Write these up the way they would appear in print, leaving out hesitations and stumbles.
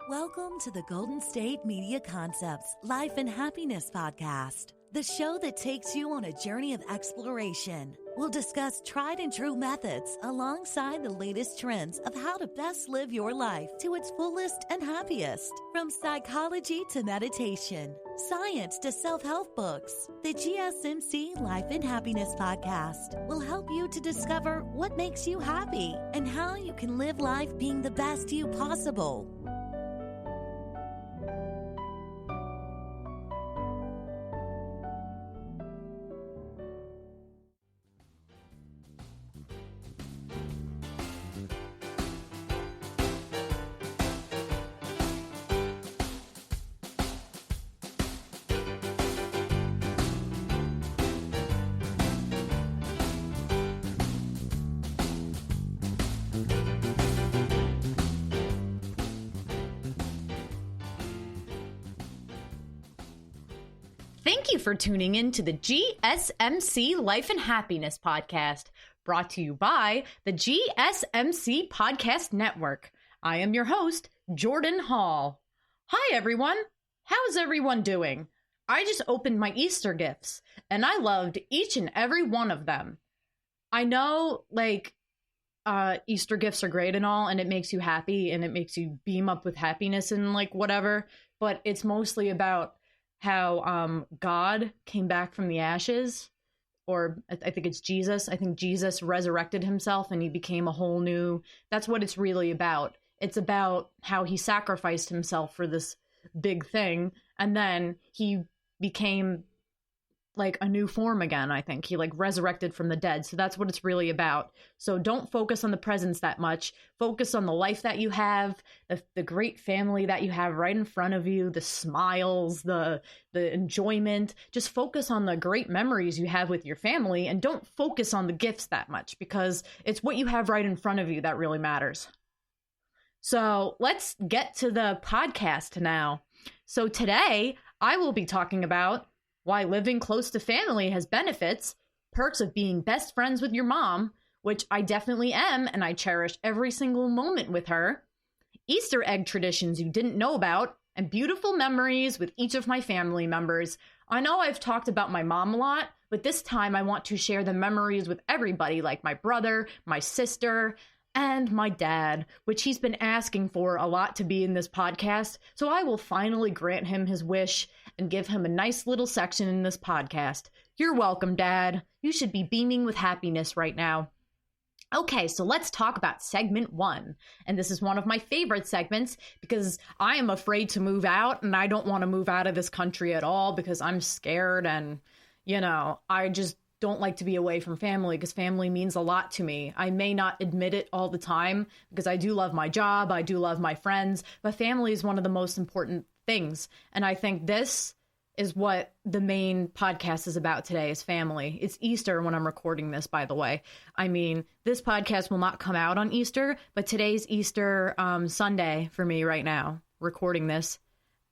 Welcome to the Golden State Media Concepts Life and Happiness Podcast, the show that takes you on a journey of exploration. We'll discuss tried and true methods alongside the latest trends of how to best live your life to its fullest and happiest. From psychology to meditation, science to self-help books, the GSMC Life and Happiness Podcast will help you to discover what makes you happy and how you can live life being the best you possible. Thank you for tuning in to the GSMC Life and Happiness Podcast, brought to you by the GSMC Podcast Network. I am your host, Jordan Hall. Hi, everyone. How's everyone doing? I just opened my Easter gifts, and I loved each and every one of them. I know, Easter gifts are great and all, and it makes you happy, and it makes you beam up with happiness and, whatever, but it's mostly about how God came back from the ashes, or I think it's Jesus. I think Jesus resurrected himself and he became a whole new, that's what it's really about. It's about how he sacrificed himself for this big thing, and then he became a new form again. I think he resurrected from the dead. So that's what it's really about. So don't focus on the presents that much. Focus on the life that you have, the great family that you have right in front of you, the smiles, the enjoyment. Just focus on the great memories you have with your family, and don't focus on the gifts that much, because it's what you have right in front of you that really matters. So let's get to the podcast now. So today I will be talking about why living close to family has benefits, perks of being best friends with your mom, which I definitely am, and I cherish every single moment with her, Easter egg traditions you didn't know about, and beautiful memories with each of my family members. I know I've talked about my mom a lot, but this time I want to share the memories with everybody, like my brother, my sister, and my dad, which he's been asking for a lot to be in this podcast, so I will finally grant him his wish and give him a nice little section in this podcast. You're welcome, Dad. You should be beaming with happiness right now. Okay, so let's talk about segment 1. And this is one of my favorite segments because I am afraid to move out, and I don't want to move out of this country at all because I'm scared, and, I just don't like to be away from family because family means a lot to me. I may not admit it all the time because I do love my job, I do love my friends, but family is one of the most important things. And I think this is what the main podcast is about today, is family. It's Easter when I'm recording this, by the way. I mean, this podcast will not come out on Easter, but today's Easter Sunday for me right now, recording this.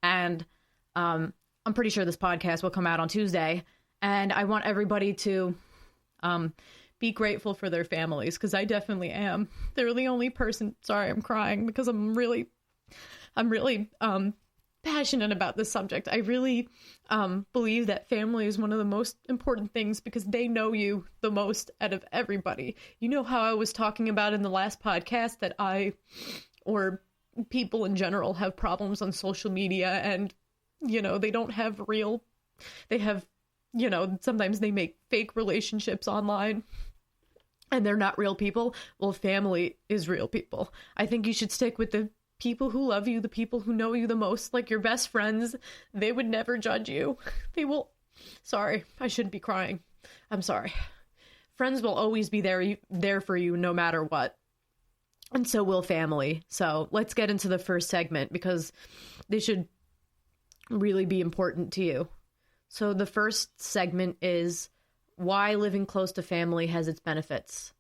And I'm pretty sure this podcast will come out on Tuesday. And I want everybody to be grateful for their families, because I definitely am. They're the only person. Sorry, I'm crying because I'm really passionate about this subject. I really believe that family is one of the most important things because they know you the most out of everybody. You know how I was talking about in the last podcast that or people in general have problems on social media, and, they don't have they have, sometimes they make fake relationships online and they're not real people. Well, family is real people. I think you should stick with the people who love you, the people who know you the most, like your best friends. They would never judge you. They will. Sorry, I shouldn't be crying. I'm sorry. Friends will always be there for you no matter what. And so will family. So let's get into the first segment because they should really be important to you. So the first segment is why living close to family has its benefits.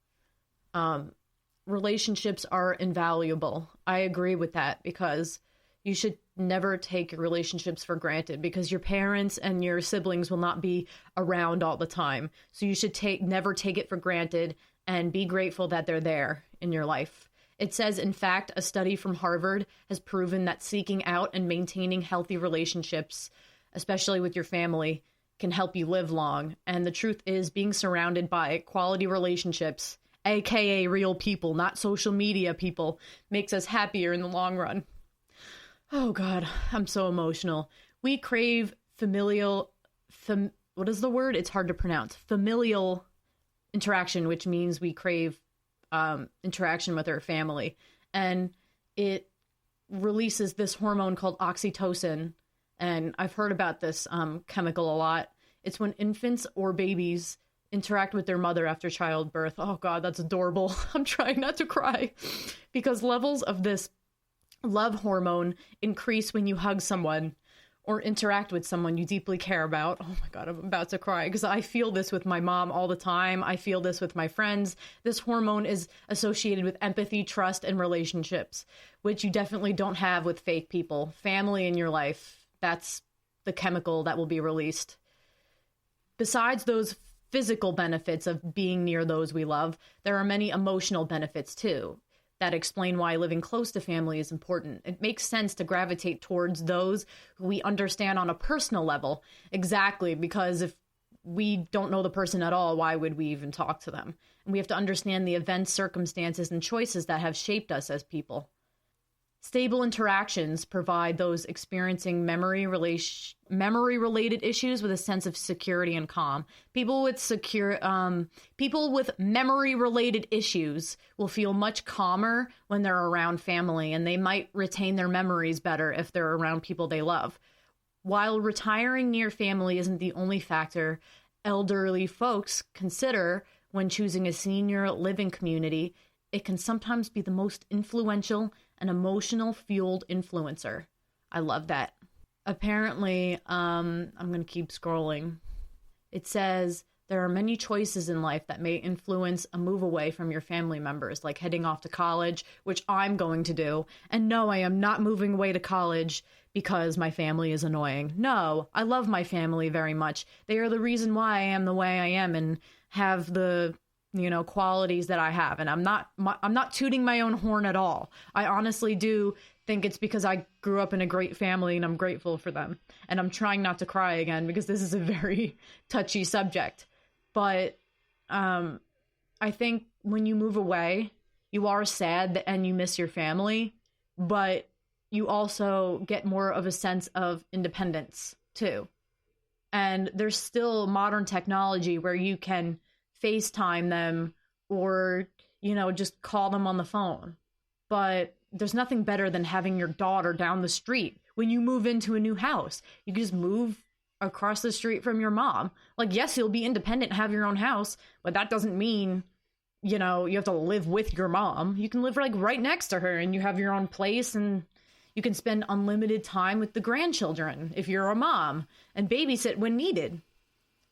Relationships are invaluable. I agree with that because you should never take your relationships for granted because your parents and your siblings will not be around all the time. So you should never take it for granted and be grateful that they're there in your life. It says, in fact, a study from Harvard has proven that seeking out and maintaining healthy relationships, especially with your family, can help you live long. And the truth is, being surrounded by quality relationships, aka real people, not social media people, makes us happier in the long run. Oh God, I'm so emotional. We crave what is the word? It's hard to pronounce. Familial interaction, which means we crave interaction with our family. And it releases this hormone called oxytocin. And I've heard about this chemical a lot. It's when infants or babies interact with their mother after childbirth. Oh God, that's adorable. I'm trying not to cry because levels of this love hormone increase when you hug someone or interact with someone you deeply care about. Oh my God, I'm about to cry because I feel this with my mom all the time. I feel this with my friends. This hormone is associated with empathy, trust, and relationships, which you definitely don't have with fake people. Family in your life, that's the chemical that will be released. Besides those physical benefits of being near those we love, there are many emotional benefits too that explain why living close to family is important. It makes sense to gravitate towards those who we understand on a personal level. Exactly, because if we don't know the person at all, why would we even talk to them? And we have to understand the events, circumstances, and choices that have shaped us as people. Stable interactions provide those experiencing memory-related issues with a sense of security and calm. People with memory-related issues will feel much calmer when they're around family, and they might retain their memories better if they're around people they love. While retiring near family isn't the only factor elderly folks consider when choosing a senior living community, it can sometimes be the most influential and emotional-fueled influencer. I love that. Apparently, I'm going to keep scrolling. It says, there are many choices in life that may influence a move away from your family members, like heading off to college, which I'm going to do. And no, I am not moving away to college because my family is annoying. No, I love my family very much. They are the reason why I am the way I am and have the qualities that I have. And I'm not tooting my own horn at all. I honestly do think it's because I grew up in a great family and I'm grateful for them. And I'm trying not to cry again because this is a very touchy subject. But I think when you move away, you are sad and you miss your family, but you also get more of a sense of independence too. And there's still modern technology where you can FaceTime them or, just call them on the phone. But there's nothing better than having your daughter down the street when you move into a new house. You can just move across the street from your mom. Like, yes, you'll be independent, have your own house, but that doesn't mean, you have to live with your mom. You can live right next to her and you have your own place and you can spend unlimited time with the grandchildren if you're a mom and babysit when needed.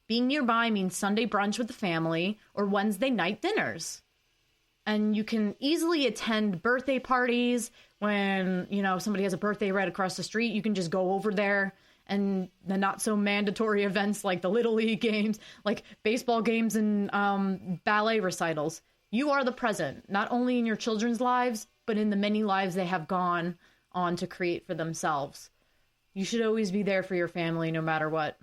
Being nearby means Sunday brunch with the family or Wednesday night dinners. And you can easily attend birthday parties when, somebody has a birthday right across the street. You can just go over there, and the not so mandatory events like the Little League games, like baseball games and ballet recitals. You are the present, not only in your children's lives, but in the many lives they have gone on to create for themselves. You should always be there for your family no matter what.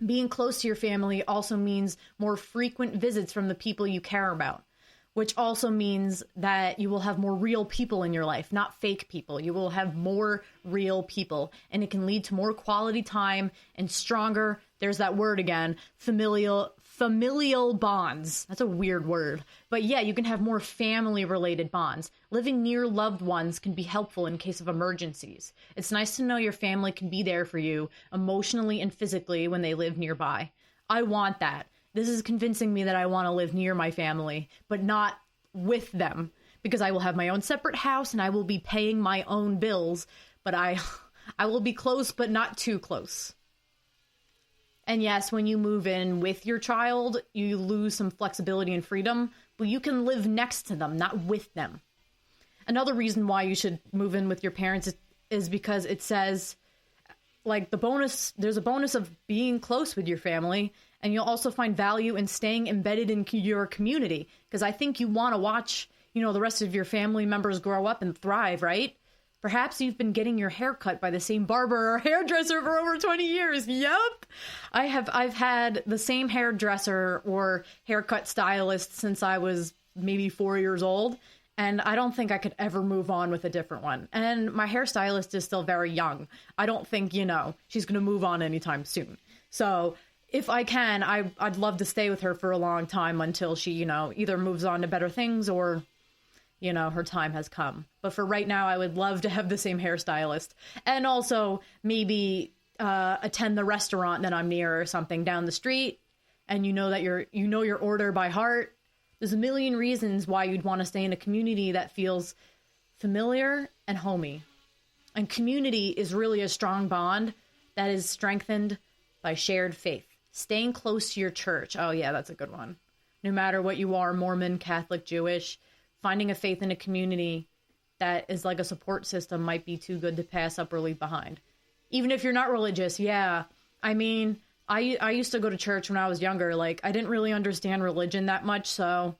Being close to your family also means more frequent visits from the people you care about, which also means that you will have more real people in your life, not fake people. You will have more real people, and it can lead to more quality time and stronger, there's that word again, familial bonds. That's a weird word. But yeah, you can have more family-related bonds. Living near loved ones can be helpful in case of emergencies. It's nice to know your family can be there for you emotionally and physically when they live nearby. I want that. This is convincing me that I want to live near my family, but not with them, because I will have my own separate house and I will be paying my own bills, but I will be close, but not too close. And yes, when you move in with your child, you lose some flexibility and freedom, but you can live next to them, not with them. Another reason why you should move in with your parents is because it says, there's a bonus of being close with your family, and you'll also find value in staying embedded in your community, because I think you want to watch the rest of your family members grow up and thrive, right? Perhaps you've been getting your hair cut by the same barber or hairdresser for over 20 years. Yup. I've had the same hairdresser or haircut stylist since I was maybe 4 years old. And I don't think I could ever move on with a different one. And my hairstylist is still very young. I don't think, she's going to move on anytime soon. So if I can, I'd love to stay with her for a long time until she, either moves on to better things or, her time has come. But for right now, I would love to have the same hairstylist. And also maybe attend the restaurant that I'm near or something down the street. And that your order by heart. There's a million reasons why you'd want to stay in a community that feels familiar and homey. And community is really a strong bond that is strengthened by shared faith. Staying close to your church. Oh yeah, that's a good one. No matter what you are, Mormon, Catholic, Jewish, finding a faith in a community that is like a support system might be too good to pass up or leave behind. Even if you're not religious, yeah. I mean, I used to go to church when I was younger. Like, I didn't really understand religion that much, so,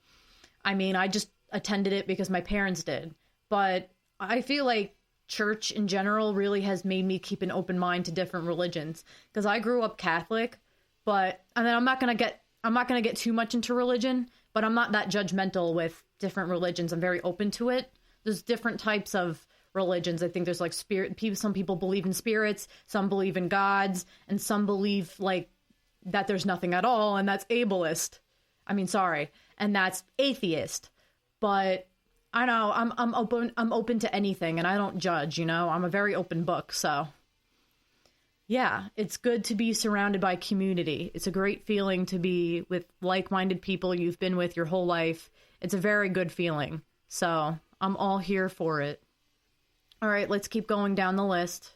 I just attended it because my parents did. But I feel like church in general really has made me keep an open mind to different religions. Because I grew up Catholic, but, I'm not gonna get too much into religion, but I'm not that judgmental with different religions. I'm very open to it. There's different types of religions. I think there's like some people believe in spirits, some believe in gods, and some believe like that there's nothing at all, and that's ableist. And that's atheist. But I know I'm open to anything, and I don't judge, I'm a very open book, so yeah, it's good to be surrounded by community. It's a great feeling to be with like-minded people you've been with your whole life. It's a very good feeling. So I'm all here for it. All right, let's keep going down the list.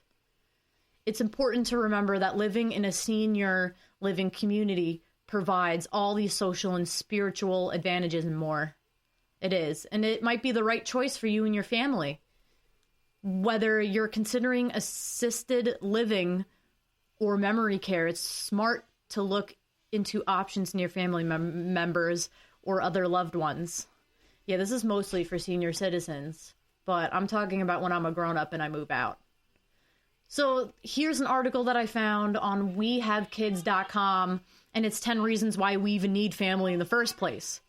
It's important to remember that living in a senior living community provides all these social and spiritual advantages and more. It is. And it might be the right choice for you and your family. Whether you're considering assisted living or memory care, it's smart to look into options near family members or other loved ones. Yeah, this is mostly for senior citizens, but I'm talking about when I'm a grown-up and I move out. So here's an article that I found on wehavekids.com, and it's 10 reasons why we even need family in the first place.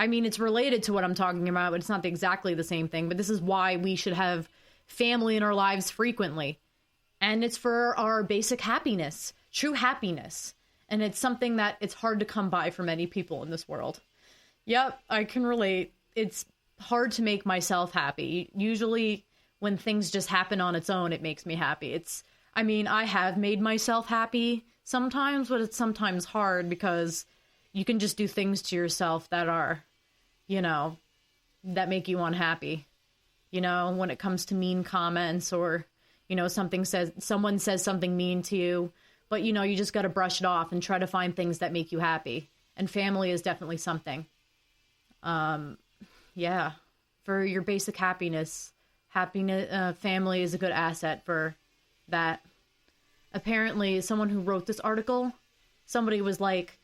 It's related to what I'm talking about, but it's not exactly the same thing, but this is why we should have family in our lives frequently. And it's for our basic happiness, true happiness. And it's something that it's hard to come by for many people in this world. Yep, I can relate. It's hard to make myself happy. Usually when things just happen on its own, it makes me happy. I have made myself happy sometimes, but it's sometimes hard because you can just do things to yourself that are, that make you unhappy. When it comes to mean comments or, someone says something mean to you, but you just got to brush it off and try to find things that make you happy. And family is definitely something. Yeah, for your basic happiness, family is a good asset for that. Apparently, someone who wrote this article, somebody was like,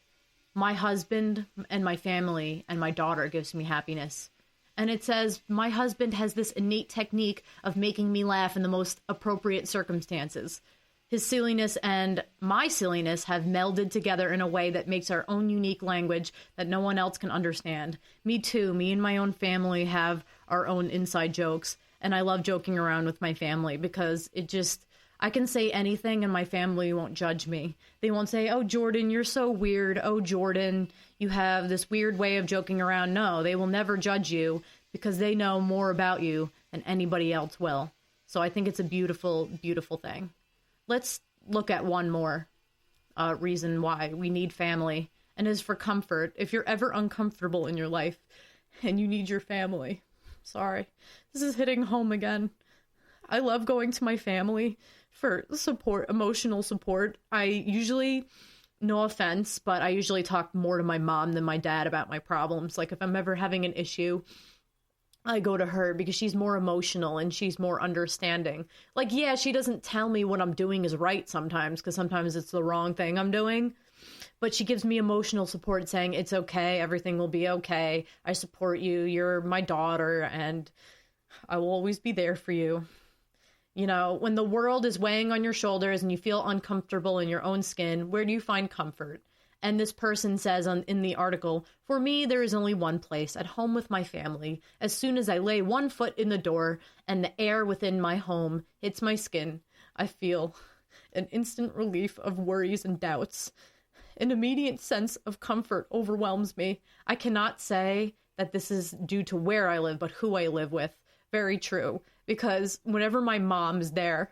my husband and my family and my daughter gives me happiness. And it says, my husband has this innate technique of making me laugh in the most appropriate circumstances. His silliness and my silliness have melded together in a way that makes our own unique language that no one else can understand. Me too. Me and my own family have our own inside jokes. And I love joking around with my family because I can say anything and my family won't judge me. They won't say, oh, Jordan, you're so weird. Oh, Jordan, you have this weird way of joking around. No, they will never judge you because they know more about you than anybody else will. So I think it's a beautiful, beautiful thing. Let's look at one more reason why we need family, and is for comfort. If you're ever uncomfortable in your life and you need your family, sorry, this is hitting home again. I love going to my family for support, emotional support. I usually, no offense, but I usually talk more to my mom than my dad about my problems. Like if I'm ever having an issue, I go to her because she's more emotional and she's more understanding. Like, yeah, she doesn't tell me what I'm doing is right sometimes because sometimes it's the wrong thing I'm doing. But she gives me emotional support saying, it's okay, everything will be okay. I support you. You're my daughter, and I will always be there for you. You know, when the world is weighing on your shoulders and you feel uncomfortable in your own skin, where do you find comfort? And this person says in the article, for me, there is only one place, at home with my family. As soon as I lay one foot in the door and the air within my home hits my skin, I feel an instant relief of worries and doubts. An immediate sense of comfort overwhelms me. I cannot say that this is due to where I live, but who I live with. Very true. Because whenever my mom is there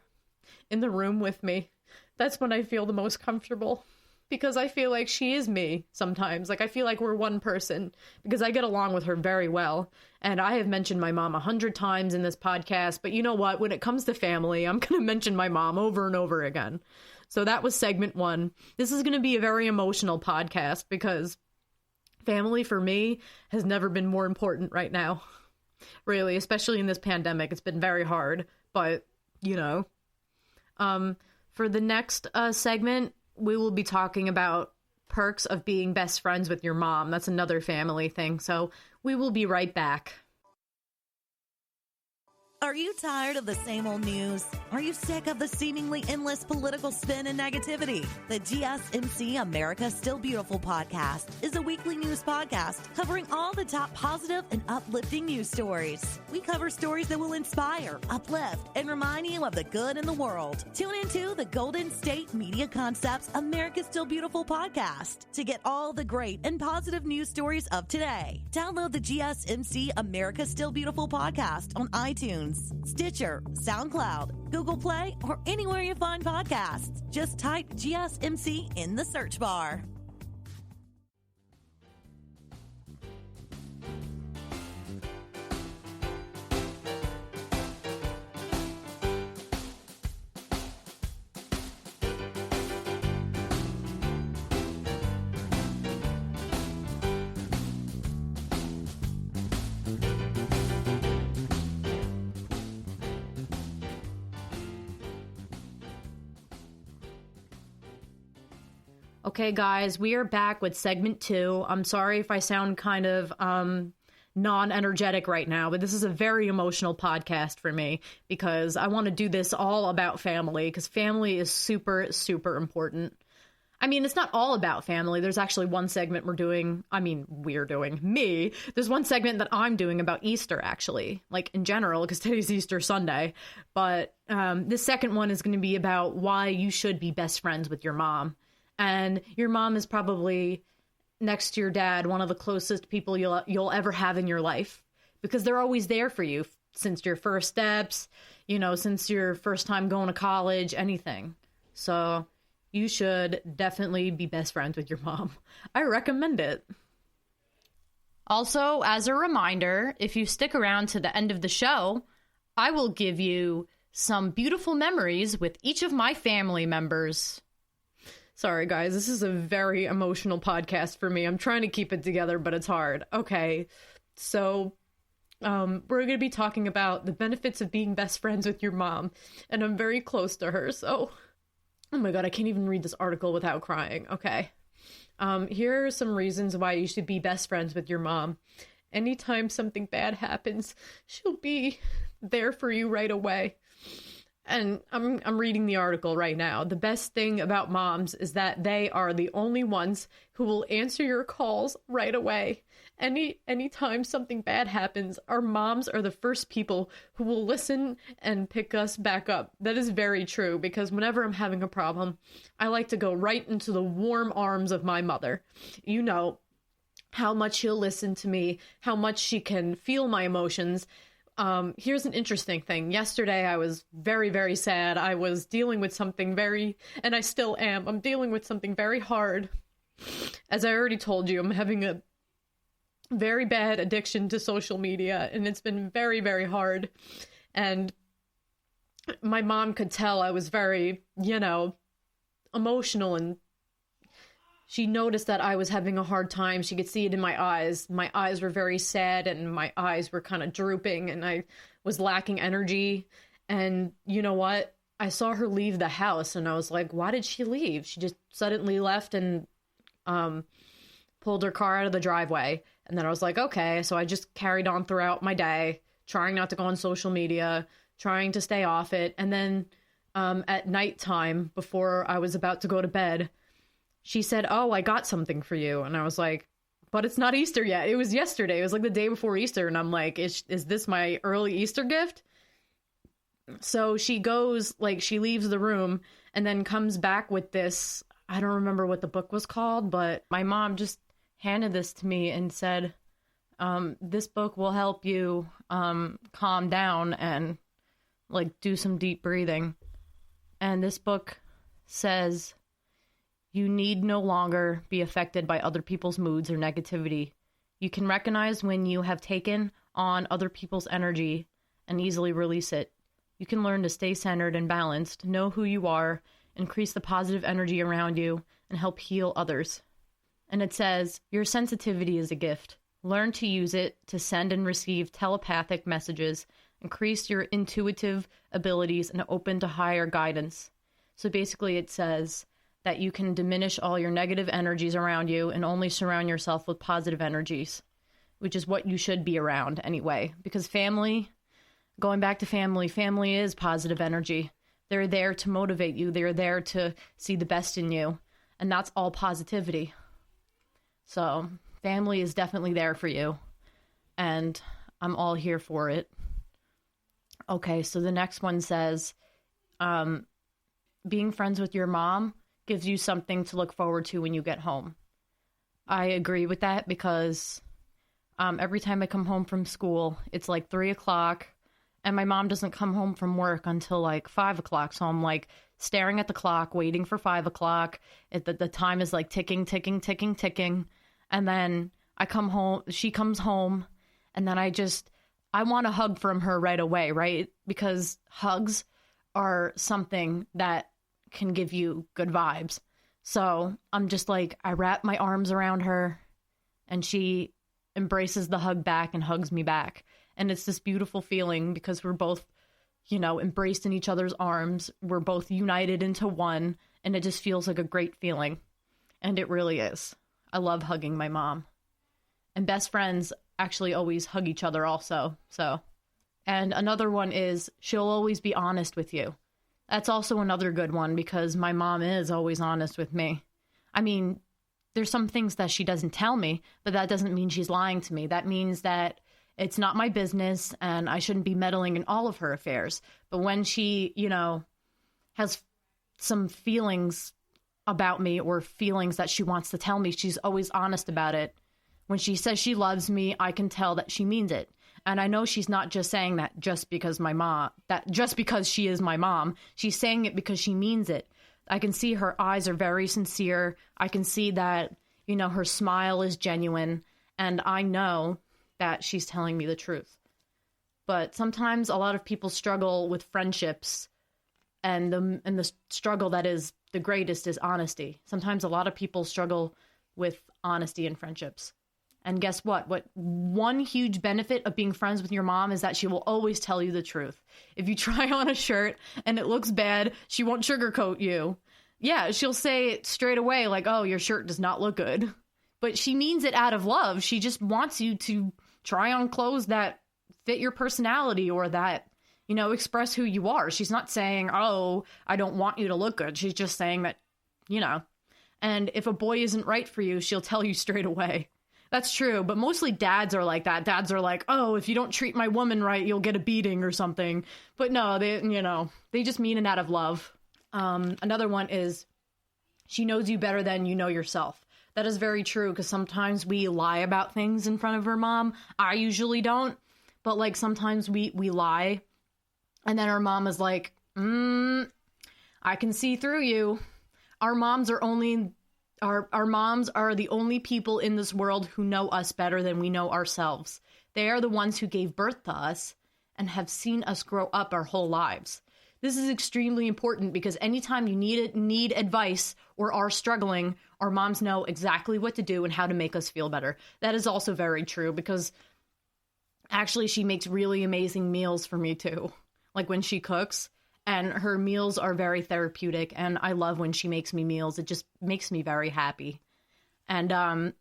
in the room with me, that's when I feel the most comfortable. Because I feel like she is me sometimes. Like, I feel like we're one person because I get along with her very well. And I have mentioned my mom 100 times in this podcast. But you know what? When it comes to family, I'm going to mention my mom over and over again. So that was segment 1. This is going to be a very emotional podcast because family for me has never been more important right now. Really, especially in this pandemic. It's been very hard. But, you know, for the next segment, we will be talking about perks of being best friends with your mom. That's another family thing. So we will be right back. Are you tired of the same old news? Are you sick of the seemingly endless political spin and negativity? The GSMC America Still Beautiful podcast is a weekly news podcast covering all the top positive and uplifting news stories. We cover stories that will inspire, uplift, and remind you of the good in the world. Tune into the Golden State Media Concepts America Still Beautiful podcast to get all the great and positive news stories of today. Download the GSMC America Still Beautiful podcast on iTunes, Stitcher, SoundCloud, Google Play, or anywhere you find podcasts. Just type GSMC in the search bar. Okay, guys, we are back with segment 2. I'm sorry if I sound kind of non-energetic right now, but this is a very emotional podcast for me because I want to do this all about family because family is super, super important. I mean, it's not all about family. There's actually one segment There's one segment that I'm doing about Easter, actually, like in general, because today's Easter Sunday. But this second one is going to be about why you should be best friends with your mom. And your mom is probably, next to your dad, one of the closest people you'll ever have in your life. Because they're always there for you since your first steps, you know, since your first time going to college, anything. So you should definitely be best friends with your mom. I recommend it. Also, as a reminder, if you stick around to the end of the show, I will give you some beautiful memories with each of my family members. Sorry, guys, this is a very emotional podcast for me. I'm trying to keep it together, but it's hard. Okay, so we're going to be talking about the benefits of being best friends with your mom, and I'm very close to her, so... Oh my god, I can't even read this article without crying. Okay. Here are some reasons why you should be best friends with your mom. Anytime something bad happens, she'll be there for you right away. And I'm reading the article right now. The best thing about moms is that they are the only ones who will answer your calls right away. Anytime something bad happens, our moms are the first people who will listen and pick us back up. That is very true, because whenever I'm having a problem, I like to go right into the warm arms of my mother. You know how much she'll listen to me, how much she can feel my emotions. Here's an interesting thing. Yesterday, I was very, very sad. I was dealing with something and I still am. I'm dealing with something very hard. As I already told you, I'm having a very bad addiction to social media, and it's been very, very hard. And my mom could tell I was very, emotional, and she noticed that I was having a hard time. She could see it in my eyes. My eyes were very sad, and my eyes were kind of drooping, and I was lacking energy. And you know what? I saw her leave the house, and I was like, why did she leave? She just suddenly left and pulled her car out of the driveway. And then I was like, okay. So I just carried on throughout my day, trying not to go on social media, trying to stay off it. And then at nighttime, before I was about to go to bed, she said, oh, I got something for you. And I was like, but it's not Easter yet. It was yesterday. It was like the day before Easter. And I'm like, is this my early Easter gift? So she goes, like, she leaves the room and then comes back with this. I don't remember what the book was called, but my mom just handed this to me and said, this book will help you calm down and, like, do some deep breathing. And this book says, you need no longer be affected by other people's moods or negativity. You can recognize when you have taken on other people's energy and easily release it. You can learn to stay centered and balanced, know who you are, increase the positive energy around you, and help heal others. And it says, your sensitivity is a gift. Learn to use it to send and receive telepathic messages, increase your intuitive abilities, and open to higher guidance. So basically it says that you can diminish all your negative energies around you and only surround yourself with positive energies, which is what you should be around anyway. Because family, going back to family is positive energy. They're there to motivate you. They're there to see the best in you. And that's all positivity. So family is definitely there for you. And I'm all here for it. Okay, so the next one says, being friends with your mom gives you something to look forward to when you get home. I agree with that because every time I come home from school, it's like 3 o'clock. And my mom doesn't come home from work until like 5 o'clock. So I'm like staring at the clock, waiting for 5 o'clock. The time is like ticking. And then I come home, she comes home, and then I want a hug from her right away, right? Because hugs are something that can give you good vibes. So I'm just like, I wrap my arms around her and she embraces the hug back and hugs me back. And it's this beautiful feeling because we're both, embraced in each other's arms. We're both united into one, and it just feels like a great feeling. And it really is. I love hugging my mom. And best friends actually always hug each other also. So, and another one is she'll always be honest with you. That's also another good one because my mom is always honest with me. I mean, there's some things that she doesn't tell me, but that doesn't mean she's lying to me. That means that it's not my business and I shouldn't be meddling in all of her affairs. But when she, has some feelings about me or feelings that she wants to tell me, she's always honest about it. When she says she loves me, I can tell that she means it. And I know she's not just saying that just because she is my mom. She's saying it because she means it. I can see her eyes are very sincere. I can see that, her smile is genuine. And I know that she's telling me the truth. But sometimes a lot of people struggle with friendships, and the struggle that is the greatest is honesty. Sometimes a lot of people struggle with honesty in friendships. And guess what? One huge benefit of being friends with your mom is that she will always tell you the truth. If you try on a shirt and it looks bad, she won't sugarcoat you. Yeah, she'll say it straight away, like, oh, your shirt does not look good. But she means it out of love. She just wants you to try on clothes that fit your personality or that, express who you are. She's not saying, oh, I don't want you to look good. She's just saying that, and if a boy isn't right for you, she'll tell you straight away. That's true. But mostly dads are like that. Dads are like, oh, if you don't treat my woman right, you'll get a beating or something. But no, they just mean it out of love. Another one is she knows you better than you know yourself. That is very true because sometimes we lie about things in front of her mom. I usually don't. But like sometimes we lie. And then our mom is like, I can see through you. Our moms are the only people in this world who know us better than we know ourselves. They are the ones who gave birth to us and have seen us grow up our whole lives. This is extremely important because anytime you need advice or are struggling, our moms know exactly what to do and how to make us feel better. That is also very true because actually she makes really amazing meals for me too. Like when she cooks, and her meals are very therapeutic, and I love when she makes me meals. It just makes me very happy. And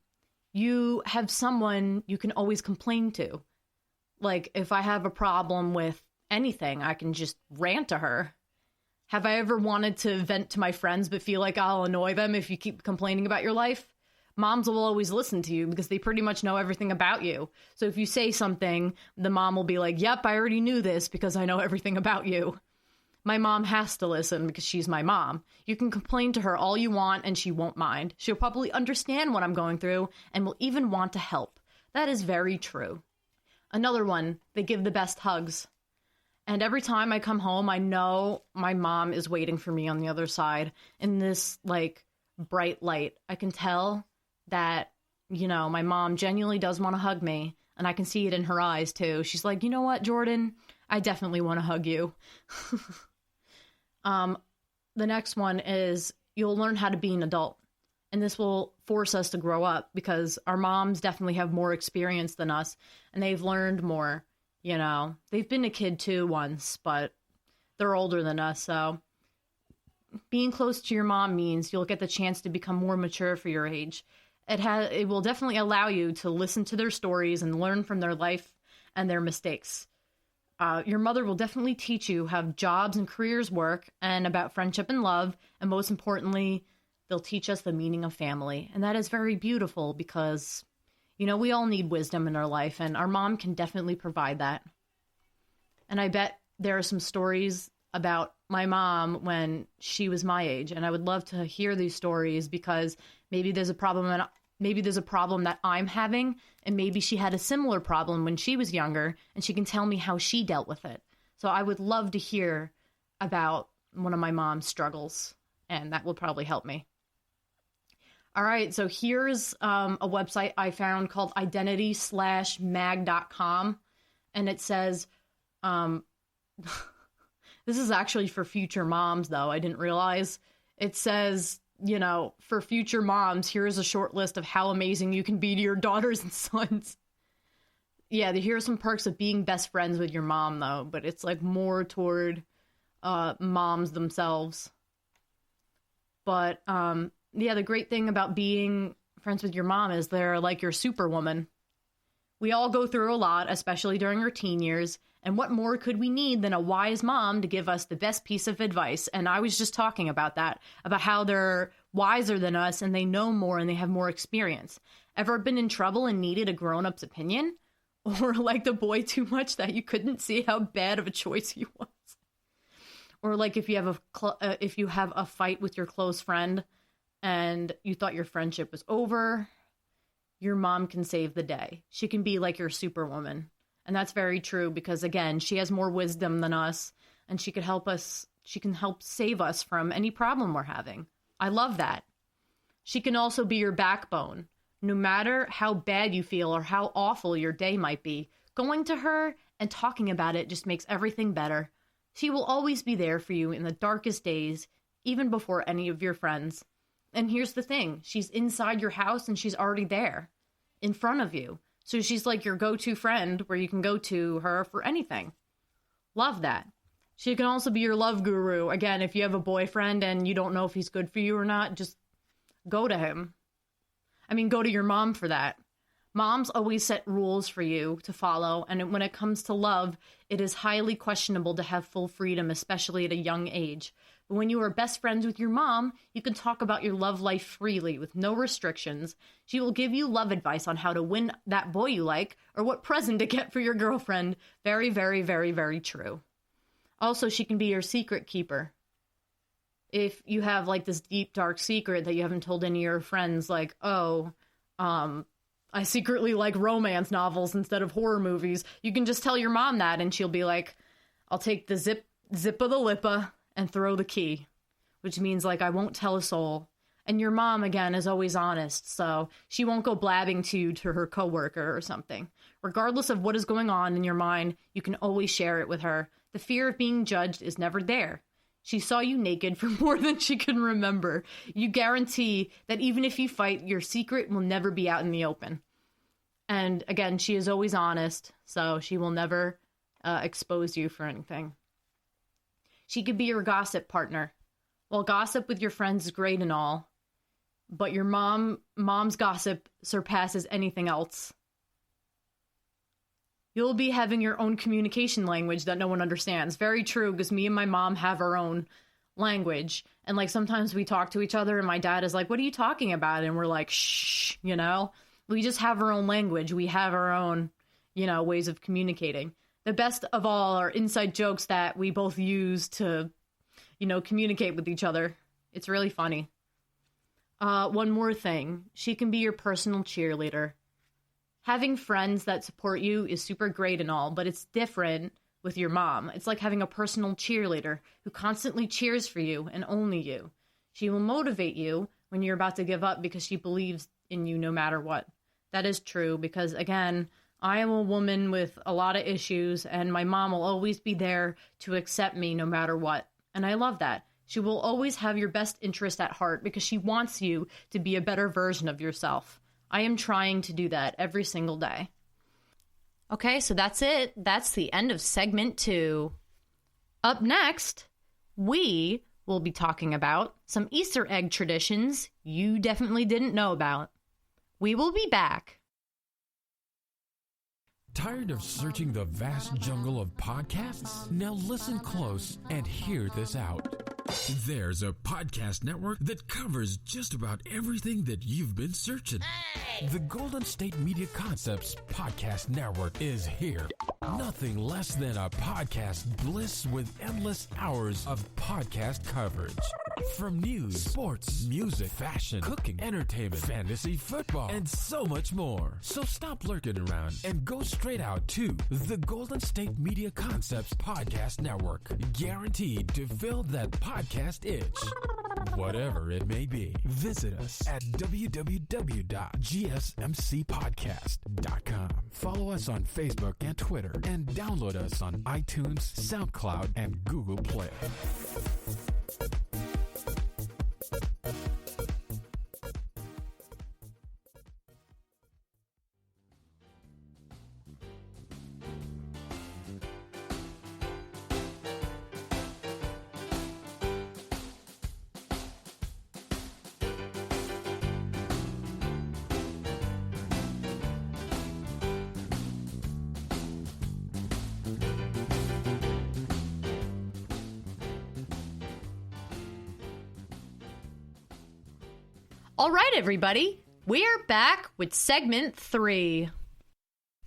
you have someone you can always complain to. Like, if I have a problem with anything, I can just rant to her. Have I ever wanted to vent to my friends but feel like I'll annoy them if you keep complaining about your life? Moms will always listen to you because they pretty much know everything about you. So if you say something, the mom will be like, yep, I already knew this because I know everything about you. My mom has to listen because she's my mom. You can complain to her all you want and she won't mind. She'll probably understand what I'm going through and will even want to help. That is very true. Another one, they give the best hugs. And every time I come home, I know my mom is waiting for me on the other side in this, like, bright light. I can tell that, you know, my mom genuinely does want to hug me, and I can see it in her eyes, too. She's like, you know what, Jordan? I definitely want to hug you. The next one is you'll learn how to be an adult. And this will force us to grow up because our moms definitely have more experience than us, and they've learned more. You know, they've been a kid too once, but they're older than us. So being close to your mom means you'll get the chance to become more mature for your age. It will definitely allow you to listen to their stories and learn from their life and their mistakes. Your mother will definitely teach you how jobs and careers work and about friendship and love. And most importantly, they'll teach us the meaning of family. And that is very beautiful because, you know, we all need wisdom in our life, and our mom can definitely provide that. And I bet there are some stories about my mom when she was my age, and I would love to hear these stories because maybe there's a problem that I'm having, and maybe she had a similar problem when she was younger, and she can tell me how she dealt with it. So I would love to hear about one of my mom's struggles, and that will probably help me. All right, so here's a website I found called identity/mag.com, and it says, this is actually for future moms, though, I didn't realize. It says, you know, for future moms, here's a short list of how amazing you can be to your daughters and sons. Yeah, here are some perks of being best friends with your mom, though, but it's like more toward moms themselves. But, yeah, the great thing about being friends with your mom is they're like your superwoman. We all go through a lot, especially during our teen years, and what more could we need than a wise mom to give us the best piece of advice? And I was just talking about that, about how they're wiser than us and they know more and they have more experience. Ever been in trouble and needed a grown-up's opinion? Or like the boy too much that you couldn't see how bad of a choice he was? Or like if you have a fight with your close friend and you thought your friendship was over, your mom can save the day. She can be like your superwoman. And that's very true because, again, she has more wisdom than us, and she can help save us from any problem we're having. I love that. She can also be your backbone. No matter how bad you feel or how awful your day might be, going to her and talking about it just makes everything better. She will always be there for you in the darkest days, even before any of your friends. And here's the thing, she's inside your house and she's already there in front of you. So she's like your go-to friend where you can go to her for anything. Love that. She can also be your love guru. Again, if you have a boyfriend and you don't know if he's good for you or not, just go to him. I mean, go to your mom for that. Moms always set rules for you to follow, and when it comes to love, it is highly questionable to have full freedom, especially at a young age. But when you are best friends with your mom, you can talk about your love life freely with no restrictions. She will give you love advice on how to win that boy you like or what present to get for your girlfriend. Very, very, very, very true. Also, she can be your secret keeper. If you have like this deep, dark secret that you haven't told any of your friends, like, I secretly like romance novels instead of horror movies, you can just tell your mom that and she'll be like, I'll take the zip of the lippa and throw the key, which means like I won't tell a soul. And your mom, again, is always honest, so she won't go blabbing to her coworker or something. Regardless of what is going on in your mind, you can always share it with her. The fear of being judged is never there. She saw you naked for more than she can remember. You guarantee that even if you fight, your secret will never be out in the open. And again, she is always honest, so she will never expose you for anything. She could be your gossip partner. While gossip with your friends is great and all, but your mom's gossip surpasses anything else. You'll be having your own communication language that no one understands. Very true, because me and my mom have our own language. And like sometimes we talk to each other and my dad is like, what are you talking about? And we're like, shh, you know? We just have our own language. We have our own, you know, ways of communicating. The best of all are inside jokes that we both use to, you know, communicate with each other. It's really funny. One more thing. She can be your personal cheerleader. Having friends that support you is super great and all, but it's different with your mom. It's like having a personal cheerleader who constantly cheers for you and only you. She will motivate you when you're about to give up because she believes in you no matter what. That is true because, again, I am a woman with a lot of issues and my mom will always be there to accept me no matter what. And I love that. She will always have your best interest at heart because she wants you to be a better version of yourself. I am trying to do that every single day. Okay, so that's it. That's the end of segment 2. Up next, we will be talking about some Easter egg traditions you definitely didn't know about. We will be back. Tired of searching the vast jungle of podcasts? Now listen close and hear this out. There's a podcast network that covers just about everything that you've been searching. Hey! The Golden State Media Concepts Podcast Network is here. Nothing less than a podcast bliss with endless hours of podcast coverage. From news, sports, music, fashion, cooking, entertainment, fantasy, football, and so much more. So stop lurking around and go straight out to the Golden State Media Concepts Podcast Network. Guaranteed to fill that podcast itch. Whatever it may be. Visit us at www.gsmcpodcast.com. Follow us on Facebook and Twitter and download us on iTunes, SoundCloud, and Google Play. All right, everybody, we're back with segment 3.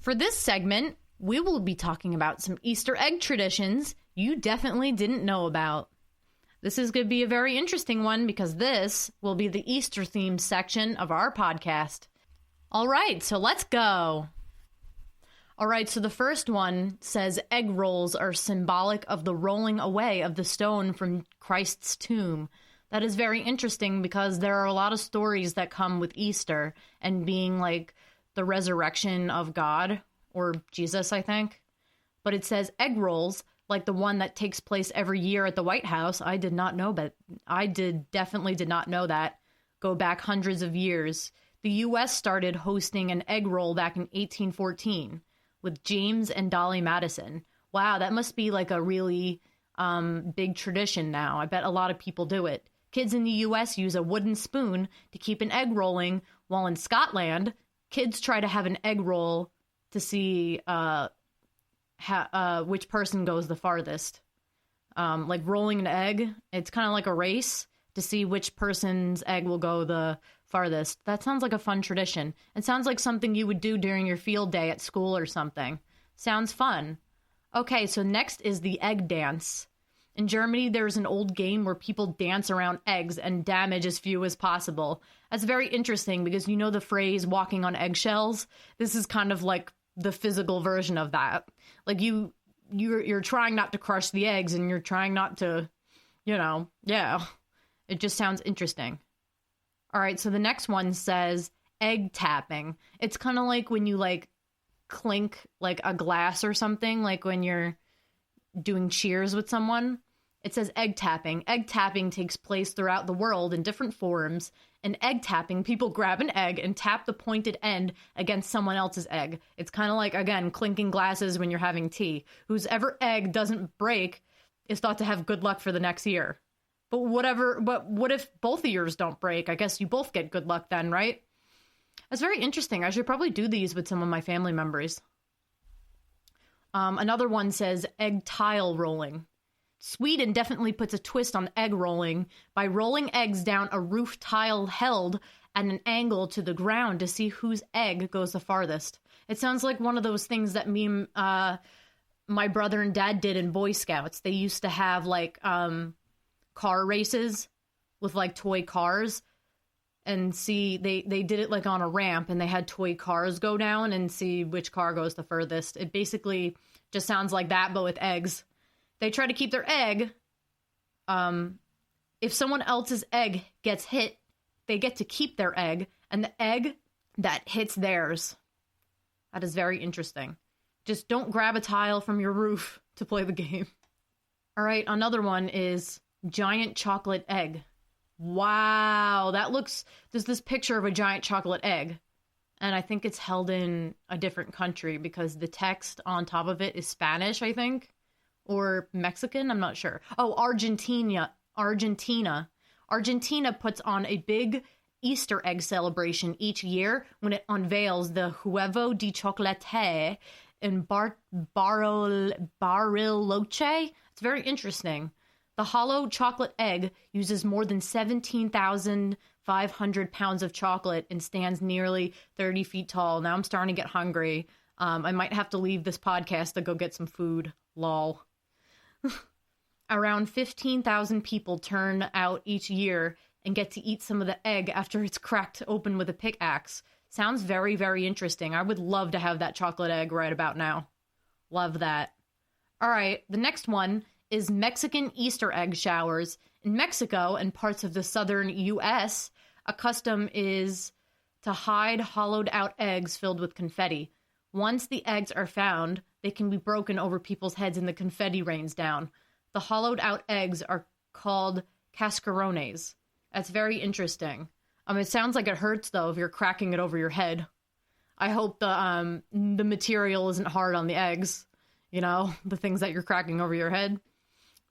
For this segment, we will be talking about some Easter egg traditions you definitely didn't know about. This is going to be a very interesting one because this will be the Easter-themed section of our podcast. All right, so let's go. All right, so the first one says egg rolls are symbolic of the rolling away of the stone from Christ's tomb. That is very interesting because there are a lot of stories that come with Easter and being like the resurrection of God or Jesus, I think. But it says egg rolls, like the one that takes place every year at the White House. I did not know, but definitely did not know that. Go back hundreds of years. The U.S. started hosting an egg roll back in 1814 with James and Dolly Madison. Wow, that must be like a really big tradition now. I bet a lot of people do it. Kids in the U.S. use a wooden spoon to keep an egg rolling, while in Scotland, kids try to have an egg roll to see which person goes the farthest. Like rolling an egg, it's kind of like a race to see which person's egg will go the farthest. That sounds like a fun tradition. It sounds like something you would do during your field day at school or something. Sounds fun. Okay, so next is the egg dance. In Germany, there's an old game where people dance around eggs and damage as few as possible. That's very interesting because you know the phrase walking on eggshells? This is kind of like the physical version of that. Like you're trying not to crush the eggs and you're trying not to, yeah. It just sounds interesting. All right, so the next one says egg tapping. It's kind of like when you like clink like a glass or something, like when you're doing cheers with someone. It says egg tapping. Egg tapping takes place throughout the world in different forms. In egg tapping, people grab an egg and tap the pointed end against someone else's egg. It's kind of like, again, clinking glasses when you're having tea. Whosever egg doesn't break is thought to have good luck for the next year. But what if both of yours don't break? I guess you both get good luck then, right? That's very interesting. I should probably do these with some of my family members. Another one says egg tile rolling. Sweden definitely puts a twist on egg rolling by rolling eggs down a roof tile held at an angle to the ground to see whose egg goes the farthest. It sounds like one of those things that my brother and dad did in Boy Scouts. They used to have like car races with like toy cars, and see they did it like on a ramp, and they had toy cars go down and see which car goes the furthest. It basically just sounds like that, but with eggs. They try to keep their egg. If someone else's egg gets hit, they get to keep their egg, and the egg that hits theirs. That is very interesting. Just don't grab a tile from your roof to play the game. All right, another one is giant chocolate egg. Wow, there's this picture of a giant chocolate egg, and I think it's held in a different country because the text on top of it is Spanish, I think, or Mexican, I'm not sure. Oh, Argentina. Argentina puts on a big Easter egg celebration each year when it unveils the huevo de chocolate in Bariloche. It's very interesting. The hollow chocolate egg uses more than 17,500 pounds of chocolate and stands nearly 30 feet tall. Now I'm starting to get hungry. I might have to leave this podcast to go get some food. Lol. Around 15,000 people turn out each year and get to eat some of the egg after it's cracked open with a pickaxe. Sounds very, very interesting. I would love to have that chocolate egg right about now. Love that. All right, the next one is Mexican Easter egg showers. In Mexico and parts of the southern U.S., a custom is to hide hollowed-out eggs filled with confetti. Once the eggs are found, they can be broken over people's heads and the confetti rains down. The hollowed-out eggs are called cascarones. That's very interesting. It sounds like it hurts, though, if you're cracking it over your head. I hope the material isn't hard on the eggs. You know, the things that you're cracking over your head.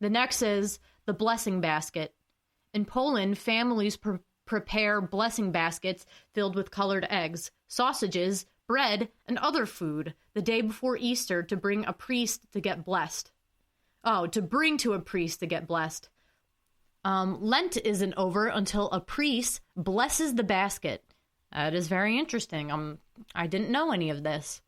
The next is the blessing basket. In Poland, families prepare blessing baskets filled with colored eggs, sausages, bread, and other food the day before Easter to bring a priest to get blessed. Oh, to bring to a priest to get blessed. Lent isn't over until a priest blesses the basket. That is very interesting. I didn't know any of this.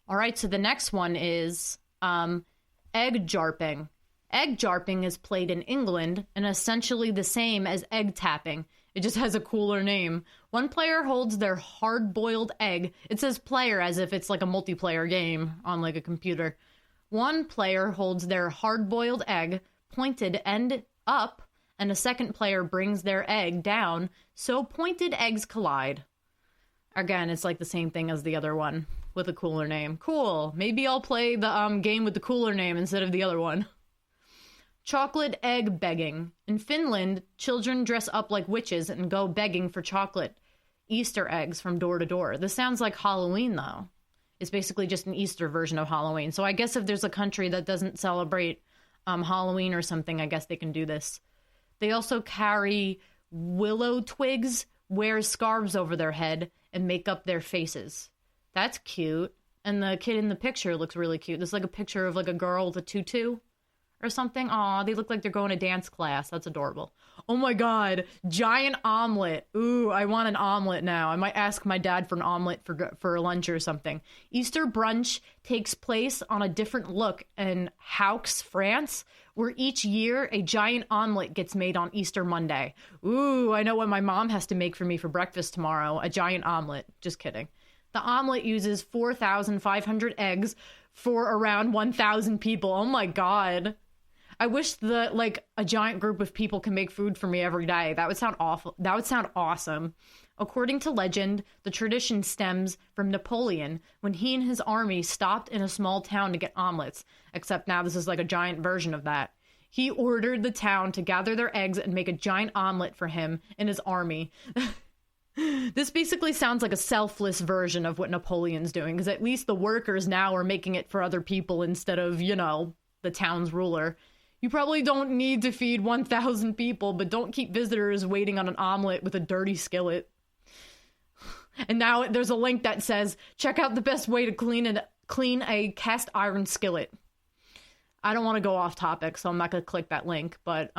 All right, so the next one is egg jarping. Egg jarping is played in England and essentially the same as egg tapping. It just has a cooler name. One player holds their hard-boiled egg. It says player as if it's like a multiplayer game on like a computer. One player holds their hard-boiled egg pointed end up, and a second player brings their egg down, so pointed eggs collide. Again, it's like the same thing as the other one, with a cooler name. Cool. Maybe I'll play the game with the cooler name instead of the other one. Chocolate egg begging. In Finland, children dress up like witches and go begging for chocolate Easter eggs from door to door. This sounds like Halloween, though. It's basically just an Easter version of Halloween. So I guess if there's a country that doesn't celebrate Halloween or something, I guess they can do this. They also carry willow twigs, wear scarves over their head, and make up their faces. That's cute. And the kid in the picture looks really cute. This is like a picture of like a girl with a tutu or something. Aw, they look like they're going to dance class. That's adorable. Oh my god, giant omelet. Ooh, I want an omelet now. I might ask my dad for an omelet for lunch or something. Easter brunch takes place on a different look in Haux, France, where each year a giant omelet gets made on Easter Monday. Ooh, I know what my mom has to make for me for breakfast tomorrow. A giant omelet. Just kidding. The omelet uses 4,500 eggs for around 1,000 people. Oh my god. I wish a giant group of people can make food for me every day. That would sound awful. That would sound awesome. According to legend, the tradition stems from Napoleon when he and his army stopped in a small town to get omelets. Except now this is like a giant version of that. He ordered the town to gather their eggs and make a giant omelet for him and his army. This basically sounds like a selfless version of what Napoleon's doing, because at least the workers now are making it for other people instead of, the town's ruler. You probably don't need to feed 1,000 people, but don't keep visitors waiting on an omelet with a dirty skillet. And now there's a link that says, check out the best way to clean a cast iron skillet. I don't want to go off topic, so I'm not going to click that link. But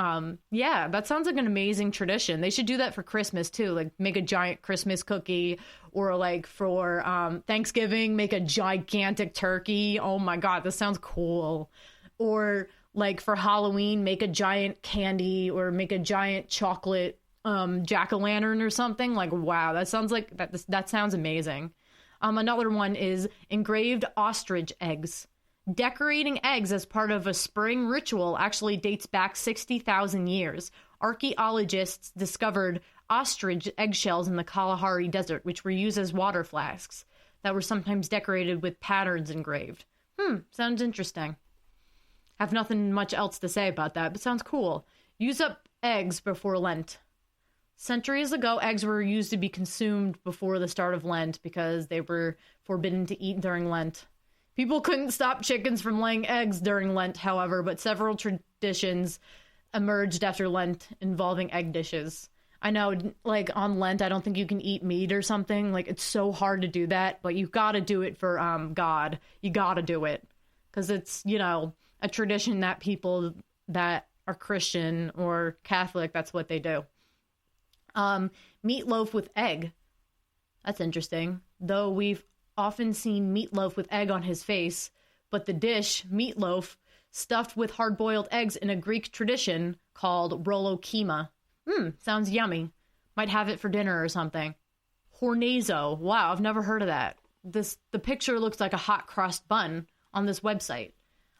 yeah, that sounds like an amazing tradition. They should do that for Christmas too. Like make a giant Christmas cookie, or like for Thanksgiving, make a gigantic turkey. Oh my God, this sounds cool. Or like for Halloween, make a giant candy, or make a giant chocolate jack-o'-lantern or something. Like, wow, that sounds like that sounds amazing. Another one is engraved ostrich eggs. Decorating eggs as part of a spring ritual actually dates back 60,000 years. Archaeologists discovered ostrich eggshells in the Kalahari Desert, which were used as water flasks that were sometimes decorated with patterns engraved. Sounds interesting. Have nothing much else to say about that, but sounds cool. Use up eggs before Lent. Centuries ago, eggs were used to be consumed before the start of Lent because they were forbidden to eat during Lent. People couldn't stop chickens from laying eggs during Lent, however, but several traditions emerged after Lent involving egg dishes. I know, like, on Lent, I don't think you can eat meat or something. Like, it's so hard to do that, but you gotta do it for God. You gotta do it. Because it's, you know, a tradition that people that are Christian or Catholic, that's what they do. Meatloaf with egg. That's interesting. Though we've often seen meatloaf with egg on his face, but the dish, meatloaf, stuffed with hard-boiled eggs in a Greek tradition called rolokima. Sounds yummy. Might have it for dinner or something. Hornazo. Wow, I've never heard of that. The picture looks like a hot cross bun on this website.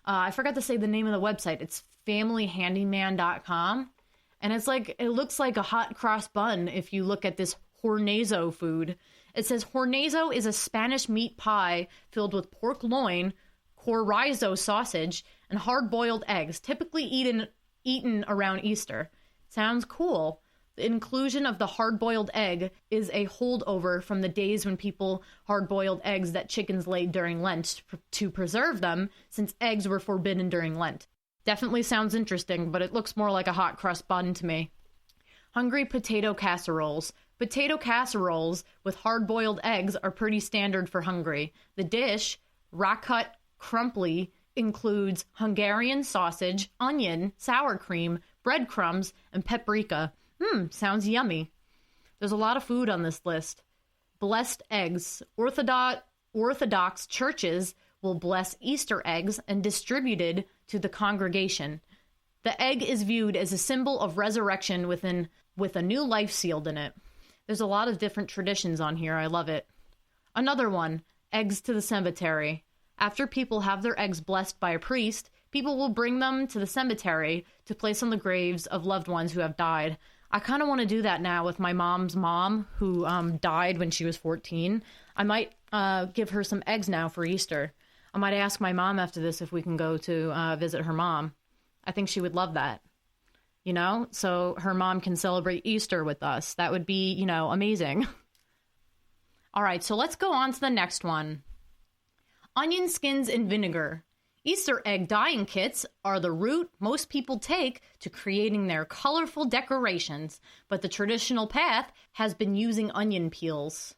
I forgot to say the name of the website. It's familyhandyman.com. And it looks like a hot cross bun if you look at this hornazo food. It says hornazo is a Spanish meat pie filled with pork loin, chorizo sausage, and hard-boiled eggs, typically eaten around Easter. Sounds cool. The inclusion of the hard-boiled egg is a holdover from the days when people hard-boiled eggs that chickens laid during Lent to preserve them, since eggs were forbidden during Lent. Definitely sounds interesting, but it looks more like a hot crust bun to me. Hungry potato casseroles. Potato casseroles with hard-boiled eggs are pretty standard for Hungary. The dish, rakat crumpli, includes Hungarian sausage, onion, sour cream, breadcrumbs, and paprika. Sounds yummy. There's a lot of food on this list. Blessed eggs. Orthodox churches will bless Easter eggs and distributed to the congregation. The egg is viewed as a symbol of resurrection with a new life sealed in it. There's a lot of different traditions on here. I love it. Another one, eggs to the cemetery. After people have their eggs blessed by a priest, people will bring them to the cemetery to place on the graves of loved ones who have died. I kind of want to do that now with my mom's mom, who died when she was 14. I might give her some eggs now for Easter. I might ask my mom after this if we can go to visit her mom. I think she would love that. You know, so her mom can celebrate Easter with us. That would be, you know, amazing. All right, so let's go on to the next one. Onion skins and vinegar. Easter egg dyeing kits are the route most people take to creating their colorful decorations, but the traditional path has been using onion peels.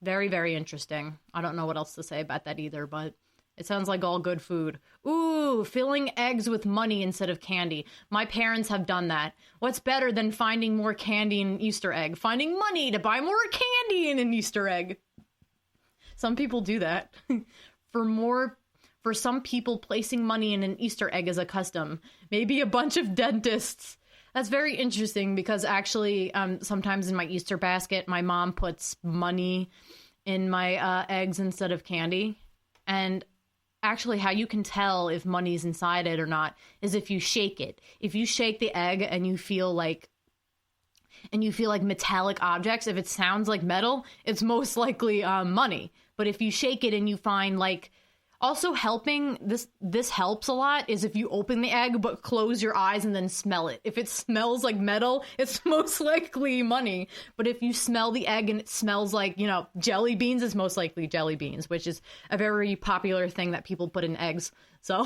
Very, very interesting. I don't know what else to say about that either, but it sounds like all good food. Ooh, filling eggs with money instead of candy. My parents have done that. What's better than finding more candy in an Easter egg? Finding money to buy more candy in an Easter egg. Some people do that. For some people, placing money in an Easter egg is a custom. Maybe a bunch of dentists. That's very interesting because actually, sometimes in my Easter basket, my mom puts money in my eggs instead of candy. And actually, how you can tell if money's inside it or not is if you shake it. If you shake the egg and you feel like metallic objects, if it sounds like metal, it's most likely money. But if you shake it and you find like, also helping, this helps a lot, is if you open the egg but close your eyes and then smell it. If it smells like metal, it's most likely money. But if you smell the egg and it smells like, you know, jelly beans, it's most likely jelly beans, which is a very popular thing that people put in eggs. So,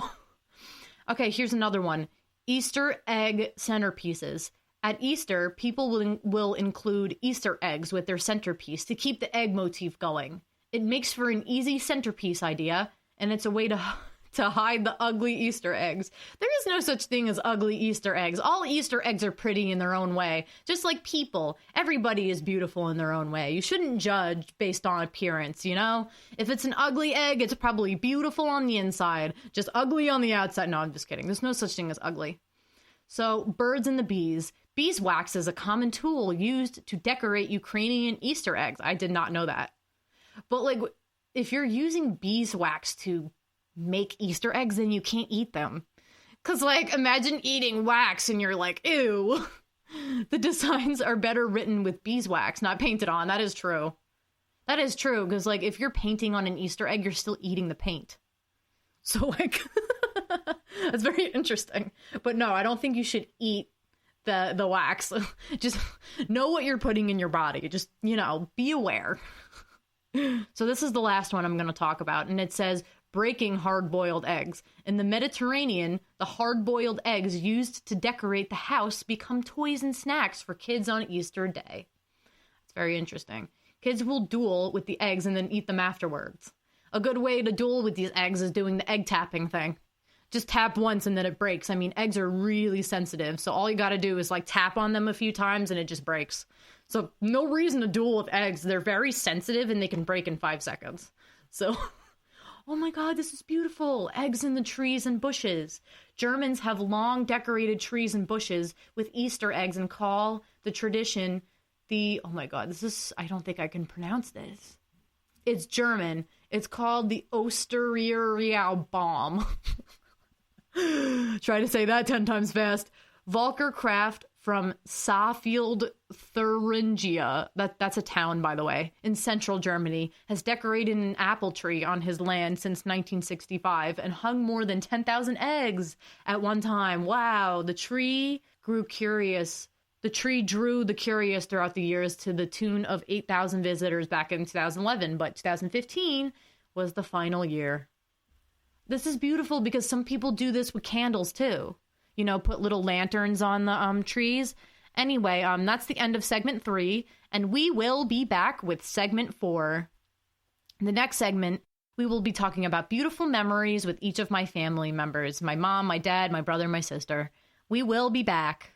okay, here's another one. Easter egg centerpieces. At Easter, people will include Easter eggs with their centerpiece to keep the egg motif going. It makes for an easy centerpiece idea, and it's a way to hide the ugly Easter eggs. There is no such thing as ugly Easter eggs. All Easter eggs are pretty in their own way. Just like people, everybody is beautiful in their own way. You shouldn't judge based on appearance, you know? If it's an ugly egg, it's probably beautiful on the inside, just ugly on the outside. No, I'm just kidding. There's no such thing as ugly. So, birds and the bees. Beeswax is a common tool used to decorate Ukrainian Easter eggs. I did not know that. But, like, if you're using beeswax to make Easter eggs, then you can't eat them. Because, like, imagine eating wax and you're like, ew. The designs are better written with beeswax, not painted on. That is true. That is true, because, like, if you're painting on an Easter egg, you're still eating the paint. So, like, that's very interesting. But no, I don't think you should eat the wax. Just know what you're putting in your body. Just, you know, be aware. So this is the last one I'm going to talk about, and it says breaking hard-boiled eggs. In the Mediterranean, the hard-boiled eggs used to decorate the house become toys and snacks for kids on Easter Day. It's very interesting. Kids will duel with the eggs and then eat them afterwards. A good way to duel with these eggs is doing the egg tapping thing. Just tap once and then it breaks. I mean, eggs are really sensitive, so all you gotta do is, like, tap on them a few times and it just breaks. So no reason to duel with eggs. They're very sensitive and they can break in 5 seconds. So, oh my god, this is beautiful. Eggs in the trees and bushes. Germans have long decorated trees and bushes with Easter eggs and call the tradition oh my god, I don't think I can pronounce this. It's German. It's called the Osterierbaum. Try to say that 10 times fast. Volker Kraft from Saalfeld, Thuringia, that's a town, by the way, in central Germany, has decorated an apple tree on his land since 1965 and hung more than 10,000 eggs at one time. Wow, the tree drew the curious throughout the years to the tune of 8,000 visitors back in 2011, but 2015 was the final year. This is beautiful because some people do this with candles too. You know, put little lanterns on the trees. Anyway, that's the end of segment 3, and we will be back with segment 4. In the next segment, we will be talking about beautiful memories with each of my family members. My mom, my dad, my brother, my sister. We will be back.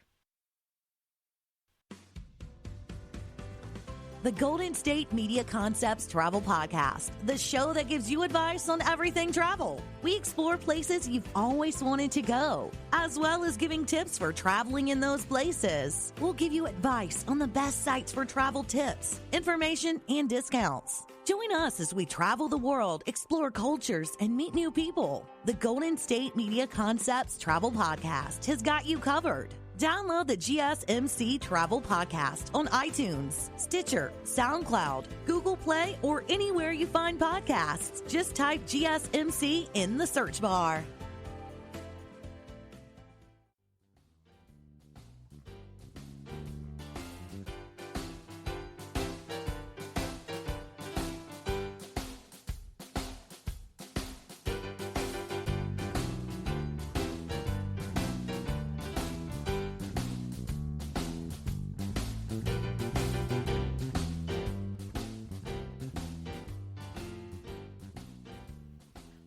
The Golden State Media Concepts Travel Podcast, the show that gives you advice on everything travel. We explore places you've always wanted to go, as well as giving tips for traveling in those places. We'll give you advice on the best sites for travel tips, information, and discounts. Join us as we travel the world, explore cultures, and meet new people. The Golden State Media Concepts Travel Podcast has got you covered. Download the GSMC Travel Podcast on iTunes, Stitcher, SoundCloud, Google Play, or anywhere you find podcasts. Just type GSMC in the search bar.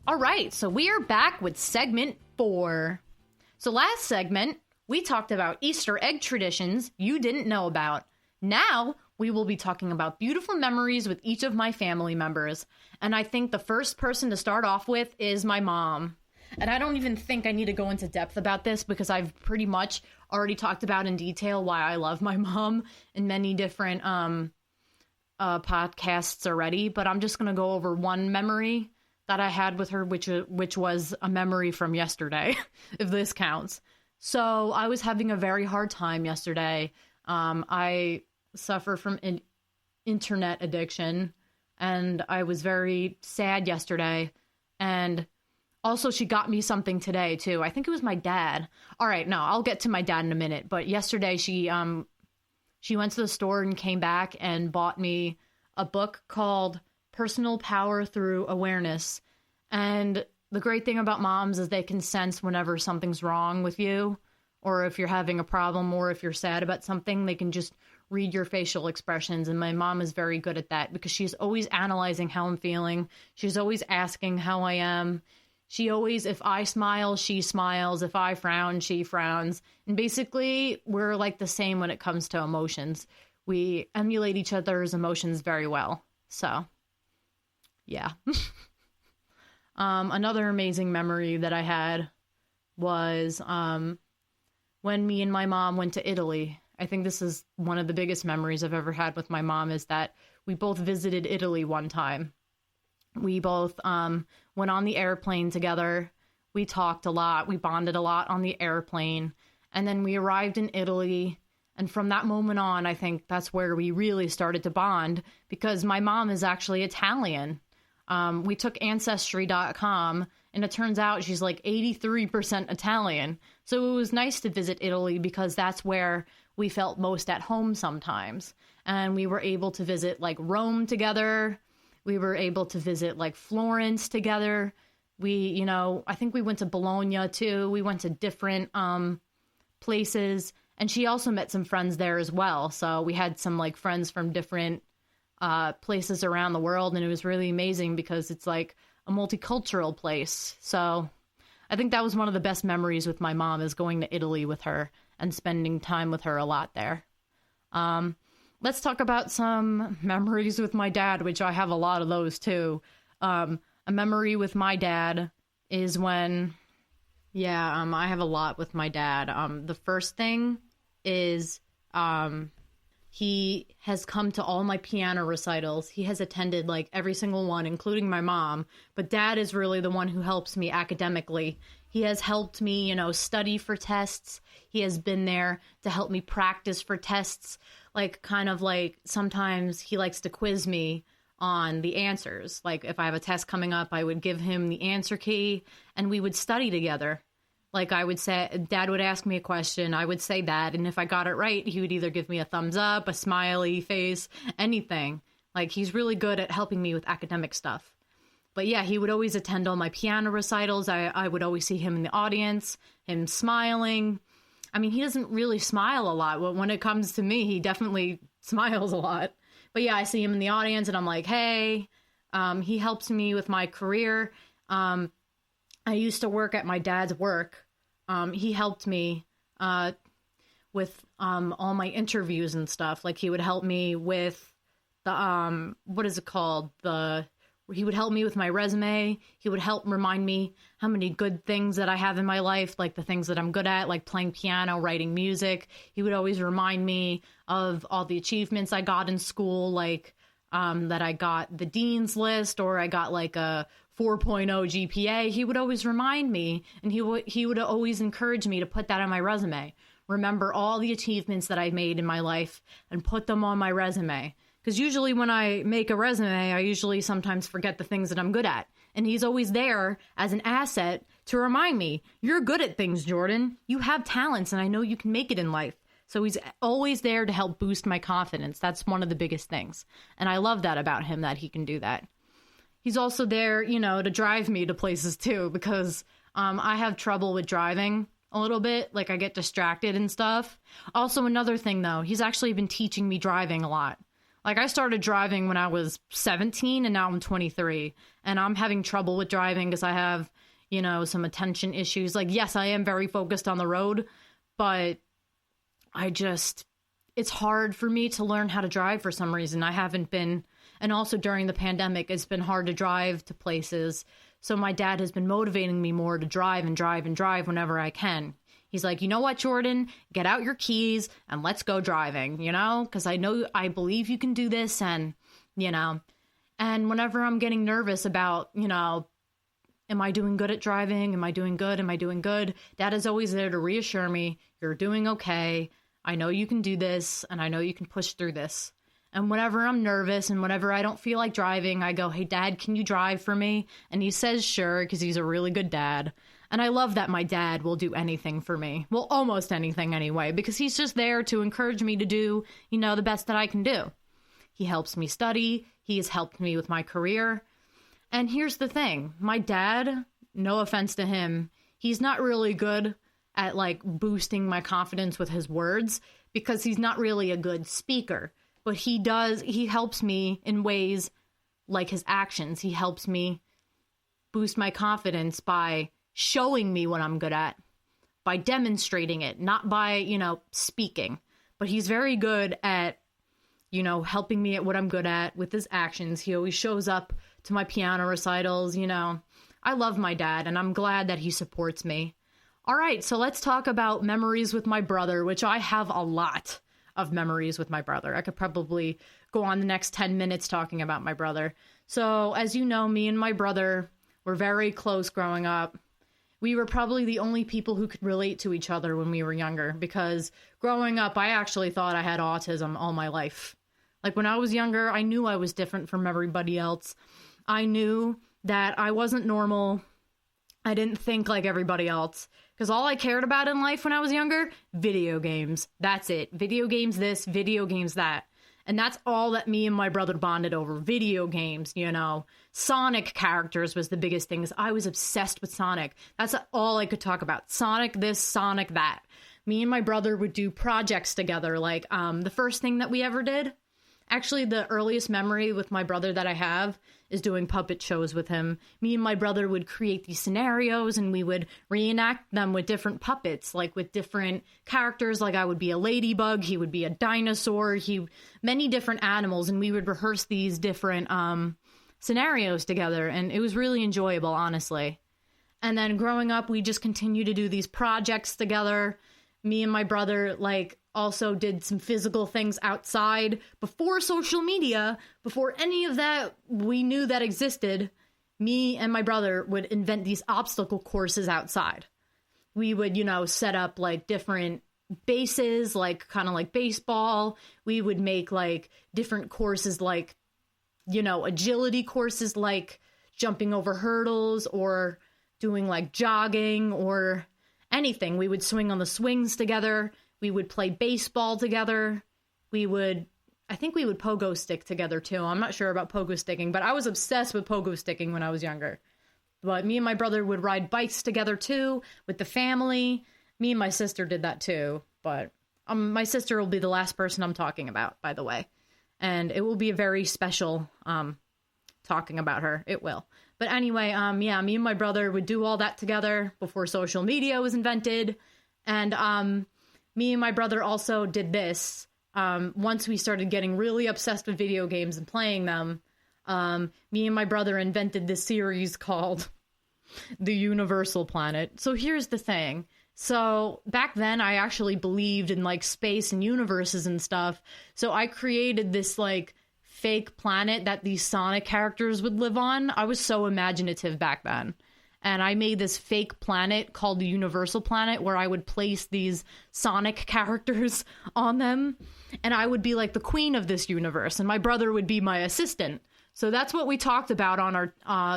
All right, so we are back with segment 4. So last segment, we talked about Easter egg traditions you didn't know about. Now, we will be talking about beautiful memories with each of my family members. And I think the first person to start off with is my mom. And I don't even think I need to go into depth about this because I've pretty much already talked about in detail why I love my mom in many different podcasts already. But I'm just going to go over one memory that I had with her, which was a memory from yesterday, if this counts. So I was having a very hard time yesterday. I suffer from internet addiction, and I was very sad yesterday. And also, she got me something today, too. I think it was my dad. All right, no, I'll get to my dad in a minute. But yesterday, she went to the store and came back and bought me a book called Personal Power Through Awareness. And the great thing about moms is they can sense whenever something's wrong with you. or if you're having a problem, or if you're sad about something, they can just read your facial expressions. And my mom is very good at that because she's always analyzing how I'm feeling. She's always asking how I am. She always, if I smile, she smiles. If I frown, she frowns. And basically, we're like the same when it comes to emotions. We emulate each other's emotions very well. So, yeah. Another amazing memory that I had was when me and my mom went to Italy. I think this is one of the biggest memories I've ever had with my mom, is that we both visited Italy one time. We both went on the airplane together. We talked a lot. We bonded a lot on the airplane. And then we arrived in Italy. And from that moment on, I think that's where we really started to bond, because my mom is actually Italian. We took Ancestry.com, and it turns out she's like 83% Italian. So it was nice to visit Italy because that's where we felt most at home sometimes. And we were able to visit like Rome together. We were able to visit like Florence together. I think we went to Bologna too. We went to different places. And she also met some friends there as well. So we had some like friends from different places around the world. And it was really amazing because it's like a multicultural place. So I think that was one of the best memories with my mom, is going to Italy with her and spending time with her a lot there. Let's talk about some memories with my dad, which I have a lot of those too. A memory with my dad is when, I have a lot with my dad. The first thing is he has come to all my piano recitals. He has attended like every single one, including my mom. But Dad is really the one who helps me academically. He has helped me, study for tests. He has been there to help me practice for tests. Like, kind of like, sometimes he likes to quiz me on the answers. Like, if I have a test coming up, I would give him the answer key and we would study together. Like, I would say, Dad would ask me a question, I would say that, and if I got it right, he would either give me a thumbs up, a smiley face, anything. Like, he's really good at helping me with academic stuff. But yeah, he would always attend all my piano recitals. I would always see him in the audience, him smiling. I mean, he doesn't really smile a lot. When it comes to me, he definitely smiles a lot. But yeah, I see him in the audience and I'm like, hey. He helps me with my career. I used to work at my dad's work. He helped me with all my interviews and stuff. Like, he would help me with the, what is it called? He would help me with my resume. He would help remind me how many good things that I have in my life, like the things that I'm good at, like playing piano, writing music. He would always remind me of all the achievements I got in school, like that I got the dean's list or I got like a 4.0 GPA. He would always remind me, and he would always encourage me to put that on my resume. Remember all the achievements that I've made in my life and put them on my resume. Because usually when I make a resume, I usually sometimes forget the things that I'm good at. And he's always there as an asset to remind me, you're good at things, Jordan. You have talents, and I know you can make it in life. So he's always there to help boost my confidence. That's one of the biggest things. And I love that about him, that he can do that. He's also there, to drive me to places too, because I have trouble with driving a little bit. Like, I get distracted and stuff. Also, another thing though, he's actually been teaching me driving a lot. Like, I started driving when I was 17 and now I'm 23 and I'm having trouble with driving because I have, some attention issues. Like, yes, I am very focused on the road, but it's hard for me to learn how to drive for some reason. I haven't been, and also during the pandemic, it's been hard to drive to places. So my dad has been motivating me more to drive and drive and drive whenever I can. He's like, you know what, Jordan, get out your keys and let's go driving, because I believe you can do this. And, and whenever I'm getting nervous about, am I doing good at driving? Am I doing good? Am I doing good? Dad is always there to reassure me, you're doing okay. I know you can do this and I know you can push through this. And whenever I'm nervous and whenever I don't feel like driving, I go, hey, Dad, can you drive for me? And he says, sure, because he's a really good dad. And I love that my dad will do anything for me. Well, almost anything anyway, because he's just there to encourage me to do, the best that I can do. He helps me study. He has helped me with my career. And here's the thing. My dad, no offense to him, he's not really good at like boosting my confidence with his words because he's not really a good speaker, but he helps me in ways like his actions. He helps me boost my confidence by showing me what I'm good at, by demonstrating it, not by, speaking. But he's very good at, helping me at what I'm good at with his actions. He always shows up to my piano recitals, I love my dad, and I'm glad that he supports me. All right, so let's talk about memories with my brother, which I have a lot of memories with my brother. I could probably go on the next 10 minutes talking about my brother. So, as you know, me and my brother were very close growing up. We were probably the only people who could relate to each other when we were younger, because growing up, I actually thought I had autism all my life. Like, when I was younger, I knew I was different from everybody else. I knew that I wasn't normal. I didn't think like everybody else. Because all I cared about in life when I was younger, video games. That's it. Video games this, video games that. And that's all that me and my brother bonded over. Video games, Sonic characters was the biggest thing. I was obsessed with Sonic. That's all I could talk about. Sonic this, Sonic that. Me and my brother would do projects together. Like the first thing that we ever did, actually the earliest memory with my brother that I have is doing puppet shows with him. Me and my brother would create these scenarios and we would reenact them with different puppets, like with different characters. Like I would be a ladybug, he would be a dinosaur, many different animals, and we would rehearse these different scenarios together, and it was really enjoyable, honestly. And then growing up, we just continued to do these projects together. Me and my brother, also did some physical things outside before social media, before any of that we knew that existed. Me and my brother would invent these obstacle courses outside. We would, set up different bases, kind of like baseball. We would make different courses, agility courses, like jumping over hurdles or doing jogging or anything. We would swing on the swings together. We would play baseball together. I think we would pogo stick together too. I'm not sure about pogo sticking, but I was obsessed with pogo sticking when I was younger. But me and my brother would ride bikes together too with the family. Me and my sister did that too. But my sister will be the last person I'm talking about, by the way. And it will be a very special talking about her. It will. But anyway, me and my brother would do all that together before social media was invented. And me and my brother also did this. Once we started getting really obsessed with video games and playing them, me and my brother invented this series called The Universal Planet. So here's the thing. So back then, I actually believed in space and universes and stuff. So I created this fake planet that these Sonic characters would live on. I was so imaginative back then. And I made this fake planet called the Universal Planet where I would place these Sonic characters on them. And I would be the queen of this universe. And my brother would be my assistant. So that's what we talked about on our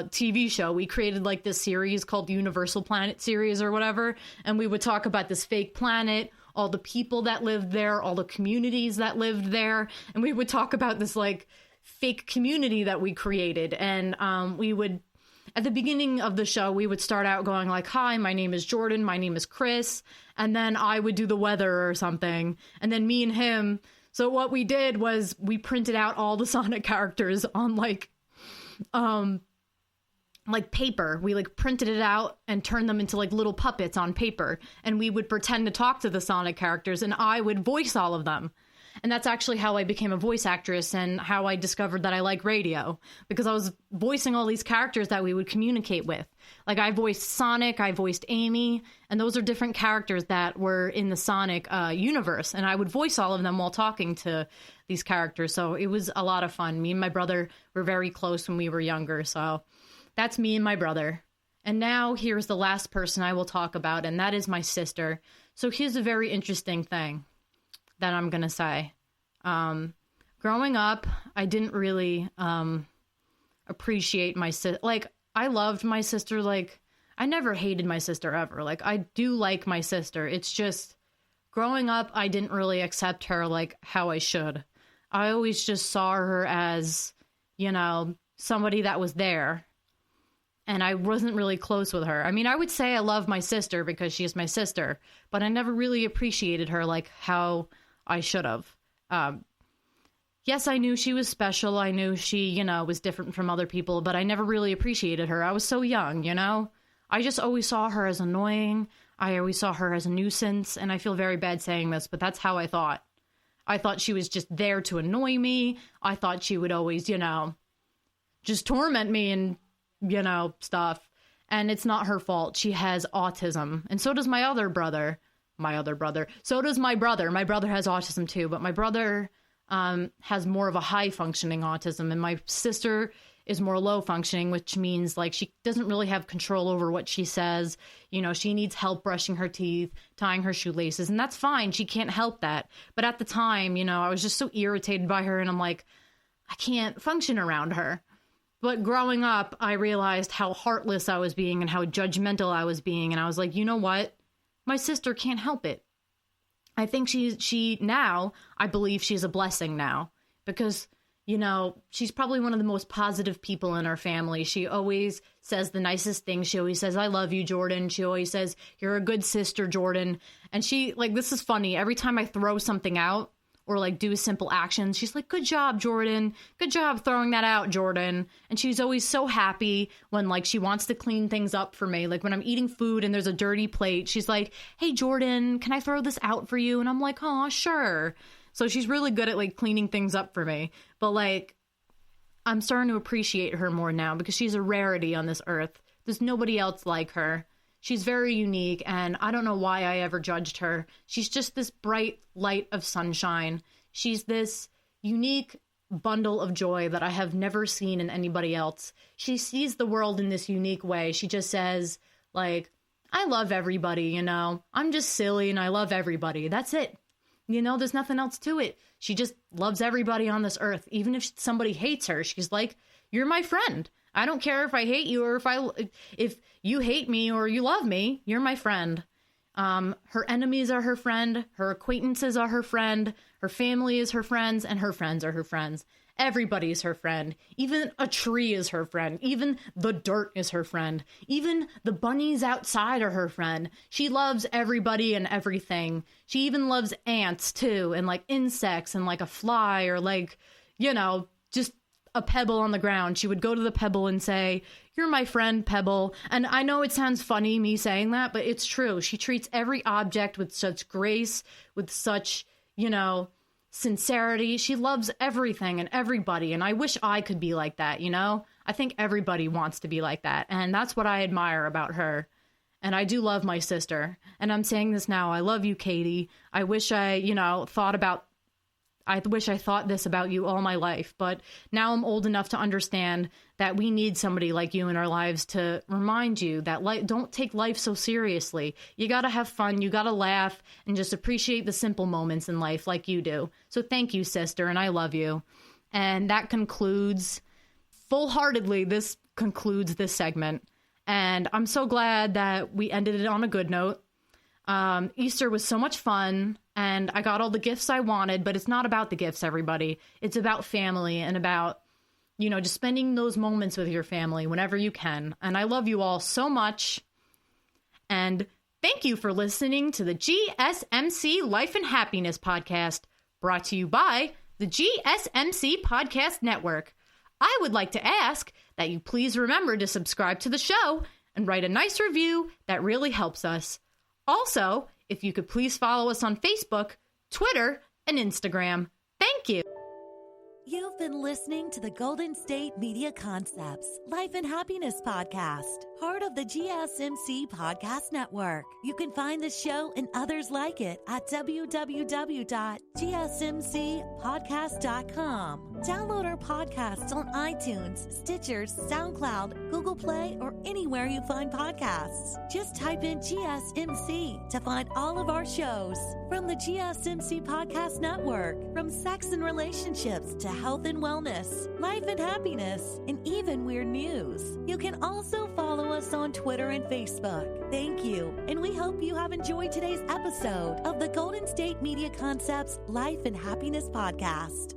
TV show. We created this series called the Universal Planet series or whatever. And we would talk about this fake planet, all the people that lived there, all the communities that lived there. And we would talk about this fake community that we created. And we would... At the beginning of the show, we would start out going hi, my name is Jordan, my name is Chris, and then I would do the weather or something, and then me and him. So what we did was we printed out all the Sonic characters on paper. We printed it out and turned them into little puppets on paper, and we would pretend to talk to the Sonic characters, and I would voice all of them. And that's actually how I became a voice actress and how I discovered that I like radio, because I was voicing all these characters that we would communicate with. I voiced Sonic, I voiced Amy, and those are different characters that were in the Sonic universe. And I would voice all of them while talking to these characters. So it was a lot of fun. Me and my brother were very close when we were younger. So that's me and my brother. And now here's the last person I will talk about, and that is my sister. So here's a very interesting thing that I'm gonna say. Growing up, I didn't really appreciate my sister. I loved my sister. I never hated my sister ever. I do like my sister. It's just growing up, I didn't really accept her how I should. I always just saw her as, somebody that was there. And I wasn't really close with her. I mean, I would say I love my sister because she is my sister, but I never really appreciated her like how I should have. Yes, I knew she was special. I knew she, was different from other people, but I never really appreciated her. I was so young, I just always saw her as annoying. I always saw her as a nuisance, and I feel very bad saying this, but that's how I thought. I thought she was just there to annoy me. I thought she would always, just torment me and stuff. And it's not her fault. She has autism. And so does my other brother. So does my brother. My brother has autism too, but my brother has more of a high functioning autism, and my sister is more low functioning, which means like she doesn't really have control over what she says. She needs help brushing her teeth, tying her shoelaces, and that's fine. She can't help that. But at the time, I was just so irritated by her, and I'm like, I can't function around her. But growing up, I realized how heartless I was being and how judgmental I was being. And I was like, you know what? My sister can't help it. I think she now, I believe she's a blessing now. Because, she's probably one of the most positive people in our family. She always says the nicest things. She always says, I love you, Jordan. She always says, you're a good sister, Jordan. And she, this is funny. Every time I throw something out, or do a simple action, she's like, good job, Jordan. Good job throwing that out, Jordan. And she's always so happy when she wants to clean things up for me. Like when I'm eating food and there's a dirty plate, she's like, hey, Jordan, can I throw this out for you? And I'm like, oh, sure. So she's really good at cleaning things up for me. But I'm starting to appreciate her more now because she's a rarity on this earth. There's nobody else like her. She's very unique, and I don't know why I ever judged her. She's just this bright light of sunshine. She's this unique bundle of joy that I have never seen in anybody else. She sees the world in this unique way. She just says, I love everybody, I'm just silly and I love everybody. That's it. There's nothing else to it. She just loves everybody on this earth. Even if somebody hates her, she's like, you're my friend. I don't care if I hate you or if you hate me or you love me, you're my friend. Her enemies are her friend. Her acquaintances are her friend. Her family is her friends, and her friends are her friends. Everybody's her friend. Even a tree is her friend. Even the dirt is her friend. Even the bunnies outside are her friend. She loves everybody and everything. She even loves ants too, and insects and a fly or just a pebble on the ground. She would go to the pebble and say, you're my friend, Pebble. And I know it sounds funny me saying that, but it's true. She treats every object with such grace, with such, sincerity. She loves everything and everybody. And I wish I could be like that, I think everybody wants to be like that. And that's what I admire about her. And I do love my sister. And I'm saying this now. I love you, Katie. I wish I thought this about you all my life, but now I'm old enough to understand that we need somebody like you in our lives to remind you that don't take life so seriously. You got to have fun. You got to laugh and just appreciate the simple moments in life like you do. So thank you, sister, and I love you. And that concludes this segment. And I'm so glad that we ended it on a good note. Easter was so much fun, and I got all the gifts I wanted, but it's not about the gifts, everybody. It's about family and about, just spending those moments with your family whenever you can. And I love you all so much. And thank you for listening to the GSMC Life and Happiness podcast, brought to you by the GSMC Podcast Network. I would like to ask that you please remember to subscribe to the show and write a nice review. That really helps us. Also, if you could please follow us on Facebook, Twitter, and Instagram. Thank you. You've been listening to the Golden State Media Concepts Life and Happiness Podcast, part of the GSMC Podcast Network. You can find the show and others like it at www.gsmcpodcast.com. Download our podcasts on iTunes, Stitcher, SoundCloud, Google Play, or anywhere you find podcasts. Just type in GSMC to find all of our shows. From the GSMC Podcast Network, from sex and relationships to health and wellness, life and happiness, and even weird news. You can also follow us on Twitter and Facebook. Thank you, and we hope you have enjoyed today's episode of the Golden State Media Concepts Life and Happiness Podcast.